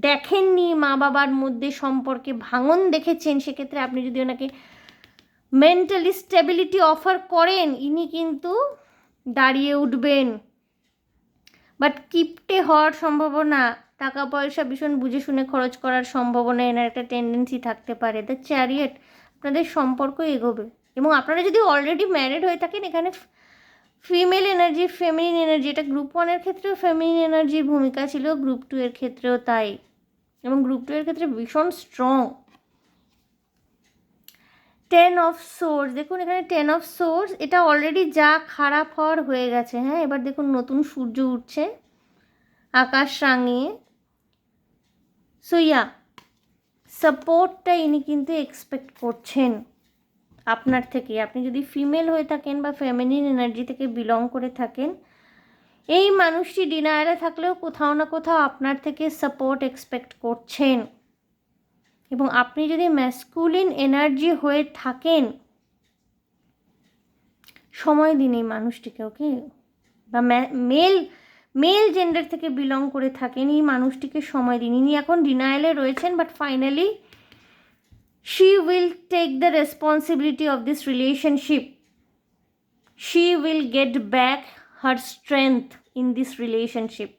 দেখেননি, মা বাবার মধ্যে সম্পর্কে ভাঙন দেখেছেন, সেক্ষেত্রে আপনি যদি ওনাকে মেন্টালি স্টেবিলিটি অফার করেন, ইনি কিন্তু দাঁড়িয়ে উঠবেন। বাট কিপটে হওয়ার সম্ভাবনা, টাকা পয়সা ভীষণ বুঝে শুনে খরচ করার সম্ভাবনা এনার একটা টেন্ডেন্সি থাকতে পারে। দ্য চ্যারিয়েট, আপনাদের সম্পর্ক এগোবে। এবং আপনারা যদি অলরেডি ম্যারিড হয়ে থাকেন, এখানে ফিমেল এনার্জি, ফেমিনিন এনার্জি, এটা গ্রুপ 1-এর ক্ষেত্রেও ফেমিনিন এনার্জির ভূমিকা ছিল, গ্রুপ 2-এর ক্ষেত্রেও তাই, এবং গ্রুপ 2-এর ক্ষেত্রে ভীষণ স্ট্রং। 10 অফ সোর্স, দেখুন এখানে 10 অফ সোর্স, এটা অলরেডি যা খারাপ হওয়ার হয়ে গেছে। হ্যাঁ, এবার দেখুন নতুন সূর্য উঠছে আকাশ রাঙিয়ে। সো ইয়া, সাপোর্টটা ইনি কিন্তু এক্সপেক্ট করছেন আপনার থেকে। আপনি যদি ফিমেল হয়ে থাকেন বা ফেমিনিন এনার্জি থেকে বিলং করে থাকেন, এই মানুষটি ডিনায়ারে থাকলেও কোথাও না কোথাও আপনার থেকে সাপোর্ট এক্সপেক্ট করছেন। এবং আপনি যদি ম্যাসকুলিন এনার্জি হয়ে থাকেন, সময় দিন এই মানুষটিকে, ওকে, বা মেল জেন্ডার থেকে বিলং করে থাকেন, এই মানুষটিকে সময় দিন। ইনি এখন ডিনায়ালে রয়েছেন, but finally she will take the responsibility of this relationship. She will get back her strength in this relationship.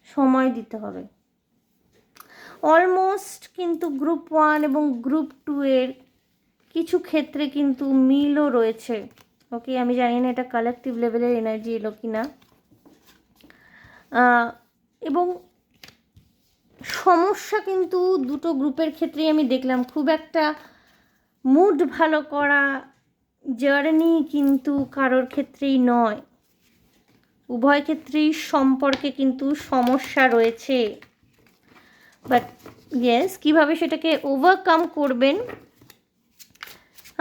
সময় দিতে হবে। অলমোস্ট কিন্তু গ্রুপ 1 এবং গ্রুপ 2 এর কিছু ক্ষেত্রে কিন্তু মিলও রয়েছে। ওকে, আমি জানি না এটা কালেকটিভ লেভেলের এনার্জি এলো কি না। এবং সমস্যা কিন্তু দুটো গ্রুপের ক্ষেত্রেই আমি দেখলাম, খুব একটা মুড ভালো করা জার্নি কিন্তু কারোর ক্ষেত্রেই নয়। উভয় ক্ষেত্রেই সম্পর্কে কিন্তু সমস্যা রয়েছে, বাট ইয়েস, কীভাবে সেটাকে ওভারকাম করবেন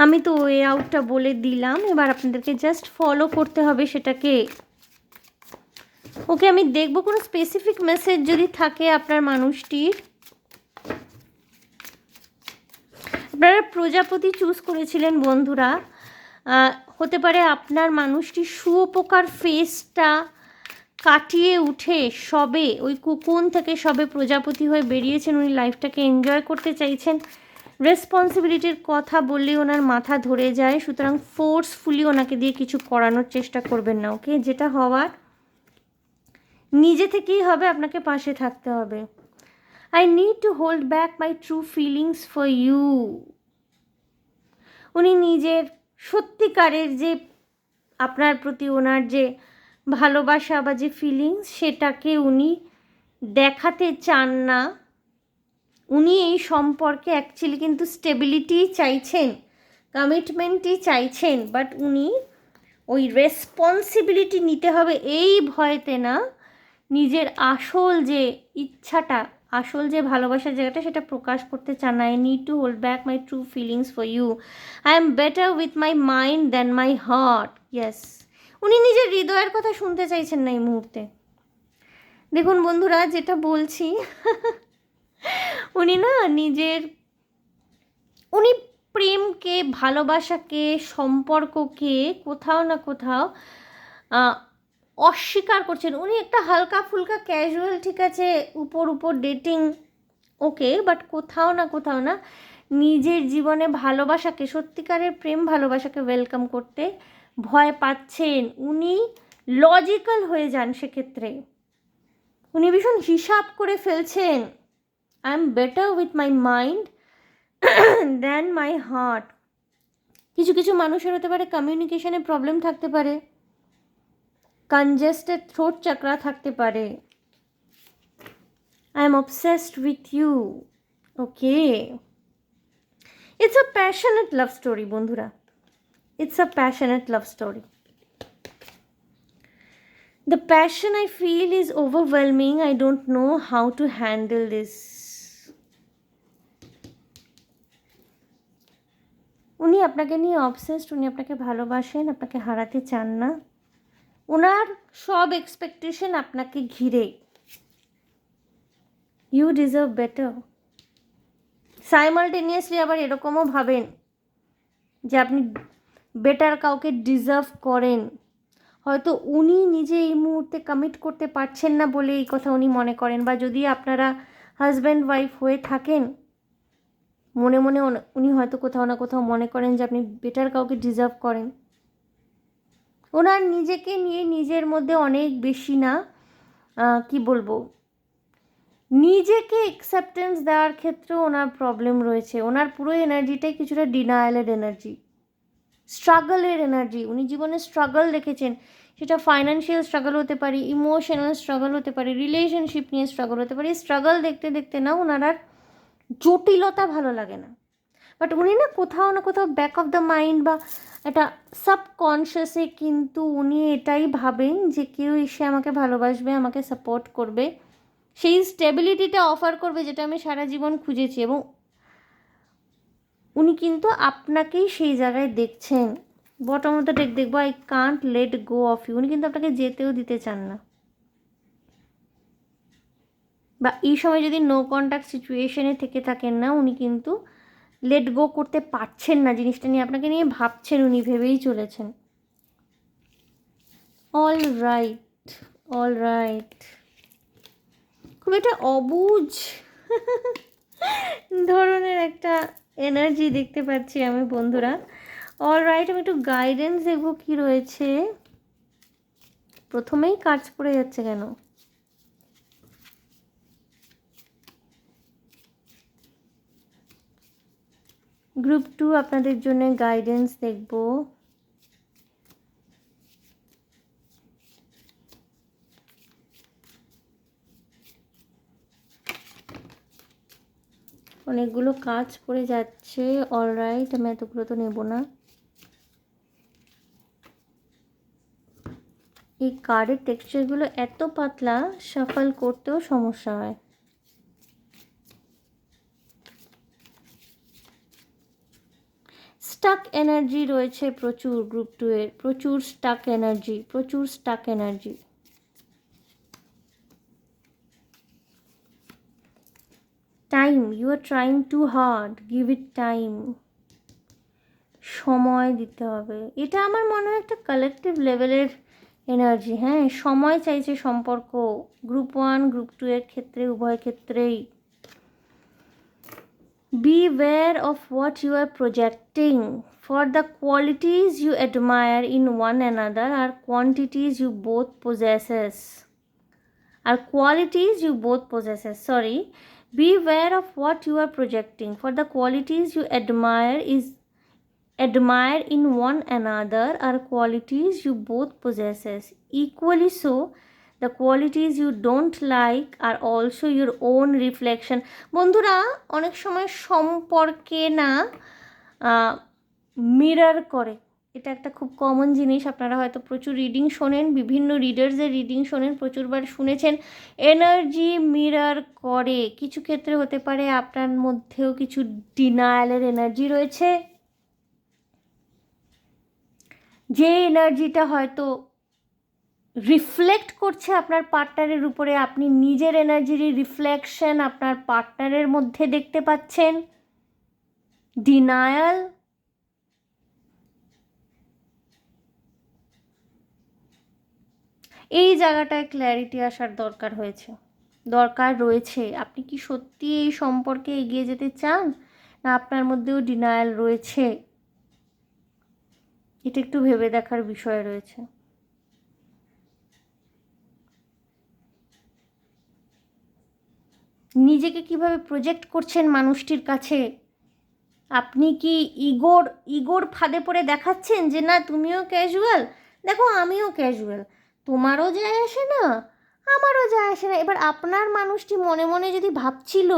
আমি তো ওয়ে আউটটা বলে দিলাম, এবার আপনাদেরকে জাস্ট ফলো করতে হবে সেটাকে। ওকে, আমি দেখব কোনো স্পেসিফিক মেসেজ যদি থাকে আপনার মানুষটির। আপনারা প্রজাপতি চুজ করেছিলেন বন্ধুরা, হতে পারে আপনার মানুষটি শুয়োপোকার ফেসটা কাটিয়ে উঠে সবে ওই কুকুন থেকে সবে প্রজাপতি হয়ে বেরিয়েছেন। উনি লাইফটাকে এনজয় করতে চাইছেন। রেসপন্সিবিলিটির কথা বললেই ওনার মাথা ধরে যায়, সুতরাং ফোর্সফুলি ওনাকে দিয়ে কিছু করানোর চেষ্টা করবেন না। ওকে, যেটা হওয়ার নিজে থেকেই হবে, আপনাকে পাশে থাকতে হবে। I need to hold back my true feelings for you. উনি নিজের সত্যিকারের যে আপনার প্রতি ওনার যে ভালোবাসা বা যে ফিলিংস, সেটাকে উনি দেখাতে চান না। উনি এই সম্পর্কে অ্যাকচুয়ালি কিন্তু স্টেবিলিটি চাইছেন, কমিটমেন্টই চাইছেন, বাট উনি ওই রেসপন্সিবিলিটি নিতে হবে এই ভয়েতে না, নিজের আসল যে ইচ্ছাটা, আসল যে ভালোবাসার জায়গাটা, সেটা প্রকাশ করতে চান না। I need to hold back my true feelings for you. I am better with my mind than my heart. Yes, উনি নিজের হৃদয়ের কথা শুনতে চাইছেন না এই মুহূর্তে। দেখুন বন্ধুরা, যেটা বলছি উনি প্রেমকে, ভালোবাসাকে, সম্পর্ককে কোথাও না কোথাও অস্বীকার করছেন। উনি একটা হালকা ফুলকা ক্যাজুয়াল, ঠিক আছে, উপর ডেটিং, ওকে, বাট কোথাও না নিজের জীবনে ভালোবাসাকে, সত্যিকারের প্রেম ভালোবাসাকে ওয়েলকাম করতে ভয় পাচ্ছেন। উনি লজিক্যাল হয়ে যান সেক্ষেত্রে, উনি ভীষণ হিসাব করে ফেলছেন। I am better with my mind than my heart. কিছু মানুষের হতে পারে কমিউনিকেশনে প্রবলেম থাকতে পারে, কনজেস্টেড থ্রোট চাকরা থাকতে পারে। I am obsessed with you. Okay, it's a passionate love story বন্ধুরা, it's a passionate love story. The passion I feel is overwhelming. I don't know how to handle this. উনি আপনাকে নিয়ে obsessed, উনি আপনাকে ভালোবাসেন, আপনাকে হারাতে চান না। ওনার সব এক্সপেকটেশন আপনাকে ঘিরে। You deserve better. সাইমালটেনিয়াসলি আবার এরকমও ভাবেন যে আপনি বেটার কাউকে ডিজার্ভ করেন। হয়তো উনি নিজে এই মুহূর্তে কমিট করতে পারছেন না বলে এই কথা উনি মনে করেন, বা যদি আপনারা হাজব্যান্ড ওয়াইফ হয়ে থাকেন, মনে মনে উনি হয়তো কোথাও না কোথাও মনে করেন যে আপনি বেটার কাউকে ডিজার্ভ করেন। ওনার নিজেকে নিয়ে নিজের মধ্যে অনেক বেশি না, কি বলবো, নিজেকে অ্যাকসেপ্টেন্স দেওয়ার ক্ষেত্রেও ওনার প্রবলেম রয়েছে। ওনার পুরো এনার্জিটাই কিছুটা ডিনায়ালের এনার্জি, স্ট্রাগলের এনার্জি। উনি জীবনে স্ট্রাগল দেখেছেন, সেটা ফাইন্যান্সিয়াল স্ট্রাগল হতে পারে, ইমোশনাল স্ট্রাগল হতে পারে, রিলেশনশিপ নিয়ে স্ট্রাগল হতে পারে। স্ট্রাগল দেখতে দেখতে না ওনার আর জটিলতা ভালো লাগে না, বাট উনি না কোথাও ব্যাক অফ দ্য মাইন্ড বা একটা সাবকনশিয়াসে কিন্তু উনি এটাই ভাবেন যে কেউ এসে আমাকে ভালোবাসবে, আমাকে সাপোর্ট করবে, সেই স্টেবিলিটিটা অফার করবে যেটা আমি সারা জীবন খুঁজেছি। এবং উনি কিন্তু আপনাকেই সেই জায়গায় দেখছেন। বটম অফ দ্য ডেক দেখবো, I can't let go of you. উনি কিন্তু আপনাকে যেতেও দিতে চান না, বা এই সময় যদি নো কন্ট্যাক্ট সিচুয়েশনে থেকে থাকেন না, উনি কিন্তু লেট গো করতে পারছেন না। জিনিসটা নিয়ে আপনাকে নিয়ে ভাবছেন, উনি ভেবেই চলেছেন। অল রাইট, অলরাইট, খুব একটা অবুঝ ধরনের একটা এনার্জি দেখতে পাচ্ছি আমি বন্ধুরা। অলরাইট, আমি একটু গাইডেন্স দেখবো কি রয়েছে। প্রথমেই কার্ডস পড়ে যাচ্ছে কেন? গ্রুপ 2 আপনাদের জন্য গাইডেন্স দেখব। অনেকগুলো কাজ পড়ে যাচ্ছে। অলরাইট, আমি এতগুলো তো নেব না। এই কার্ডের টেক্সচারগুলো এত পাতলা, শাফল করতেও সমস্যা হয়। স্টাক এনার্জি রয়েছে প্রচুর গ্রুপ 2 এর, প্রচুর স্টাক এনার্জি, প্রচুর stuck energy. Time, you are trying too hard, give it time. সময় দিতে হবে, এটা আমার মনে হয় একটা কালেকটিভ লেভেলের এনার্জি। হ্যাঁ, সময় চাইছে সম্পর্ক, গ্রুপ 1 গ্রুপ 2 এর ক্ষেত্রে, উভয় ক্ষেত্রেই। Beware of what you are projecting, for the qualities you admire in one another are quantities you both possesses. Sorry. Beware of what you are projecting, for the qualities you admire in one another are qualities you both possesses. Equally so, the qualities you don't like are also your own reflection. বন্ধুরা, অনেক সময় সম্পর্কে না mirror করে, এটা একটা খুব common জিনিস। আপনারা হয়তো প্রচুর রিডিং শোনেন, বিভিন্ন রিডার্সের রিডিং শোনেন, প্রচুরবার শুনেছেন এনার্জি মিরর করে। কিছু ক্ষেত্রে হতে পারে আপনার মধ্যেও কিছু ডিনায়ালের এনার্জি রয়েছে, যে এনার্জিটা হয়তো রিফ্লেক্ট করছে আপনার পার্টনারের উপরে। আপনি নিজের এনার্জির রিফ্লেকশন আপনার পার্টনারের মধ্যে দেখতে পাচ্ছেন। ডিনায়াল, এই জায়গাটায় ক্ল্যারিটি আসার দরকার রয়েছে। আপনি কি সত্যি এই সম্পর্কে এগিয়ে যেতে চান, না আপনার মধ্যেও ডিনায়াল রয়েছে? এটা একটু ভেবে দেখার বিষয় রয়েছে। নিজেকে কিভাবে প্রজেক্ট করছেন মানুষটির কাছে? আপনি কি ইগোর ফাঁদে পড়ে দেখাচ্ছেন যে না তুমিও ক্যাজুয়াল, দেখো আমিও ক্যাজুয়াল, তোমারও যায় আসে না আমারও যায় আসে না। এবার আপনার মানুষটি মনে মনে যদি ভাবছিল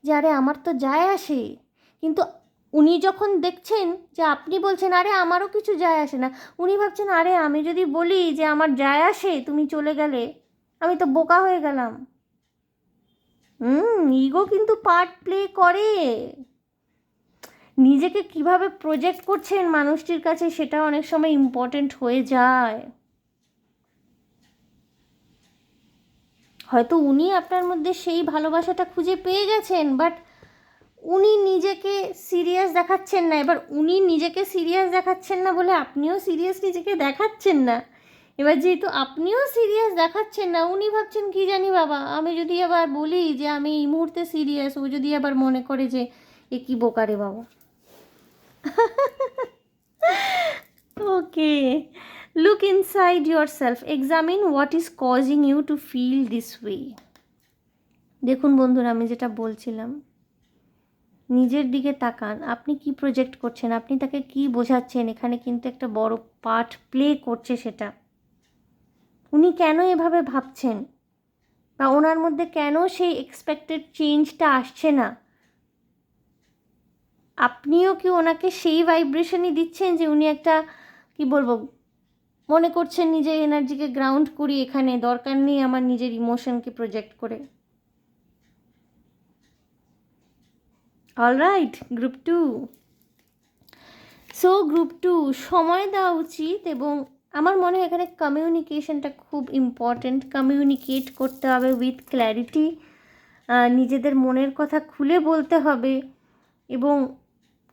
যে আরে আমার তো যায় আসে, কিন্তু উনি যখন দেখছেন যে আপনি বলছেন আরে আমারও কিছু যায় আসে না, উনি ভাবছেন আরে আমি যদি বলি যে আমার যায় আসে, তুমি চলে গেলে, আমি তো বোকা হয়ে গেলাম। ইগো কিন্তু পার্ট প্লে করে। নিজেকে কিভাবে প্রজেক্ট করছেন মানুষটির কাছে, সেটা অনেক সময় ইম্পর্টেন্ট হয়ে যায়। হয়তো উনি আপনার মধ্যে সেই ভালোবাসাটা খুঁজে পেয়ে গেছেন, বাট উনি নিজেকে সিরিয়াস দেখাচ্ছেন না। এবার উনি নিজেকে সিরিয়াস দেখাচ্ছেন না বলে আপনিও সিরিয়াস নিজেকে দেখাচ্ছেন না। এবার যেহেতু আপনিও সিরিয়াস দেখাচ্ছেন না, উনি ভাবছেন কি জানি বাবা, আমি যদি আবার বলি যে আমি এই মুহূর্তে সিরিয়াস, ও যদি আবার মনে করে যে এ কি বোকারে বাবা। Okay, look inside yourself, examine what is causing you to feel this way. দেখুন বন্ধুরা, আমি যেটা বলছিলাম, নিজের দিকে তাকান, আপনি কি প্রজেক্ট করছেন, আপনি তাকে কি বোঝাচ্ছেন, এখানে কিন্তু একটা বড় পার্ট প্লে করছে সেটা। উনি কেন এভাবে ভাবছেন, বা ওনার মধ্যে কেন সেই এক্সপেক্টেড চেঞ্জটা আসছে না? আপনিও কি ওনাকে সেই ভাইব্রেশনই দিচ্ছেন যে উনি একটা কি বলবো, মনে করছেন নিজের এনার্জিকে গ্রাউন্ড করি, এখানে দরকার নেই আমার নিজের ইমোশনকে প্রজেক্ট করে। Alright, group 2। সো গ্রুপ 2, সময় দেওয়া উচিত, এবং আমার মনে হয় এখানে কমিউনিকেশনটা খুব ইম্পর্টেন্ট। কমিউনিকেট করতে হবে উইথ ক্ল্যারিটি, নিজেদের মনের কথা খুলে বলতে হবে, এবং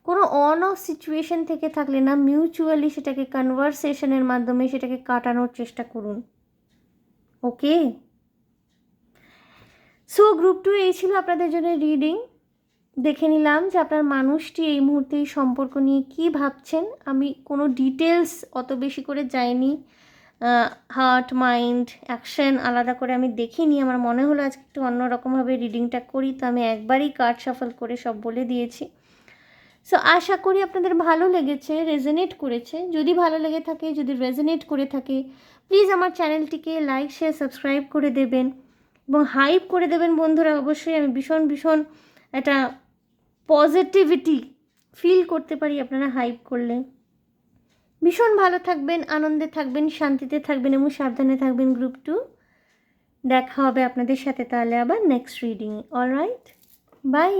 কোনো অন অফ সিচুয়েশন থেকে থাকলে না, মিউচুয়ালি সেটাকে কনভারসেশনের মাধ্যমে সেটাকে কাটানোর চেষ্টা করুন। ওকে, সো গ্রুপ 2 এই ছিল আপনাদের জন্য রিডিং। দেখে নিলাম যে আপনার মানুষটি এই মুহূর্তে এই সম্পর্ক নিয়ে কী ভাবছেন। আমি কোনো ডিটেলস অত বেশি করে যাইনি, হার্ট মাইন্ড অ্যাকশন আলাদা করে আমি দেখিনি। আমার মনে হলো আজকে একটু অন্যরকমভাবে রিডিংটা করি, তো আমি একবারই কার্ড শাফল করে সব বলে দিয়েছি। সো আশা করি আপনাদের ভালো লেগেছে, রেজোনেট করেছে। যদি ভালো লেগে থাকে, যদি রেজোনেট করে থাকে, প্লিজ আমার চ্যানেলটিকে লাইক শেয়ার সাবস্ক্রাইব করে দেবেন এবং হাইপ করে দেবেন বন্ধুরা। অবশ্যই আমি ভীষণ একটা পজিটিভিটি ফিল করতে পারি আপনারা হাইপ করলে। ভীষণ ভালো থাকবেন, আনন্দে থাকবেন, শান্তিতে থাকবেন এবং সাবধানে থাকবেন গ্রুপ 2। দেখা হবে আপনাদের সাথে তাহলে আবার নেক্সট রিডিংয়ে। Alright, by.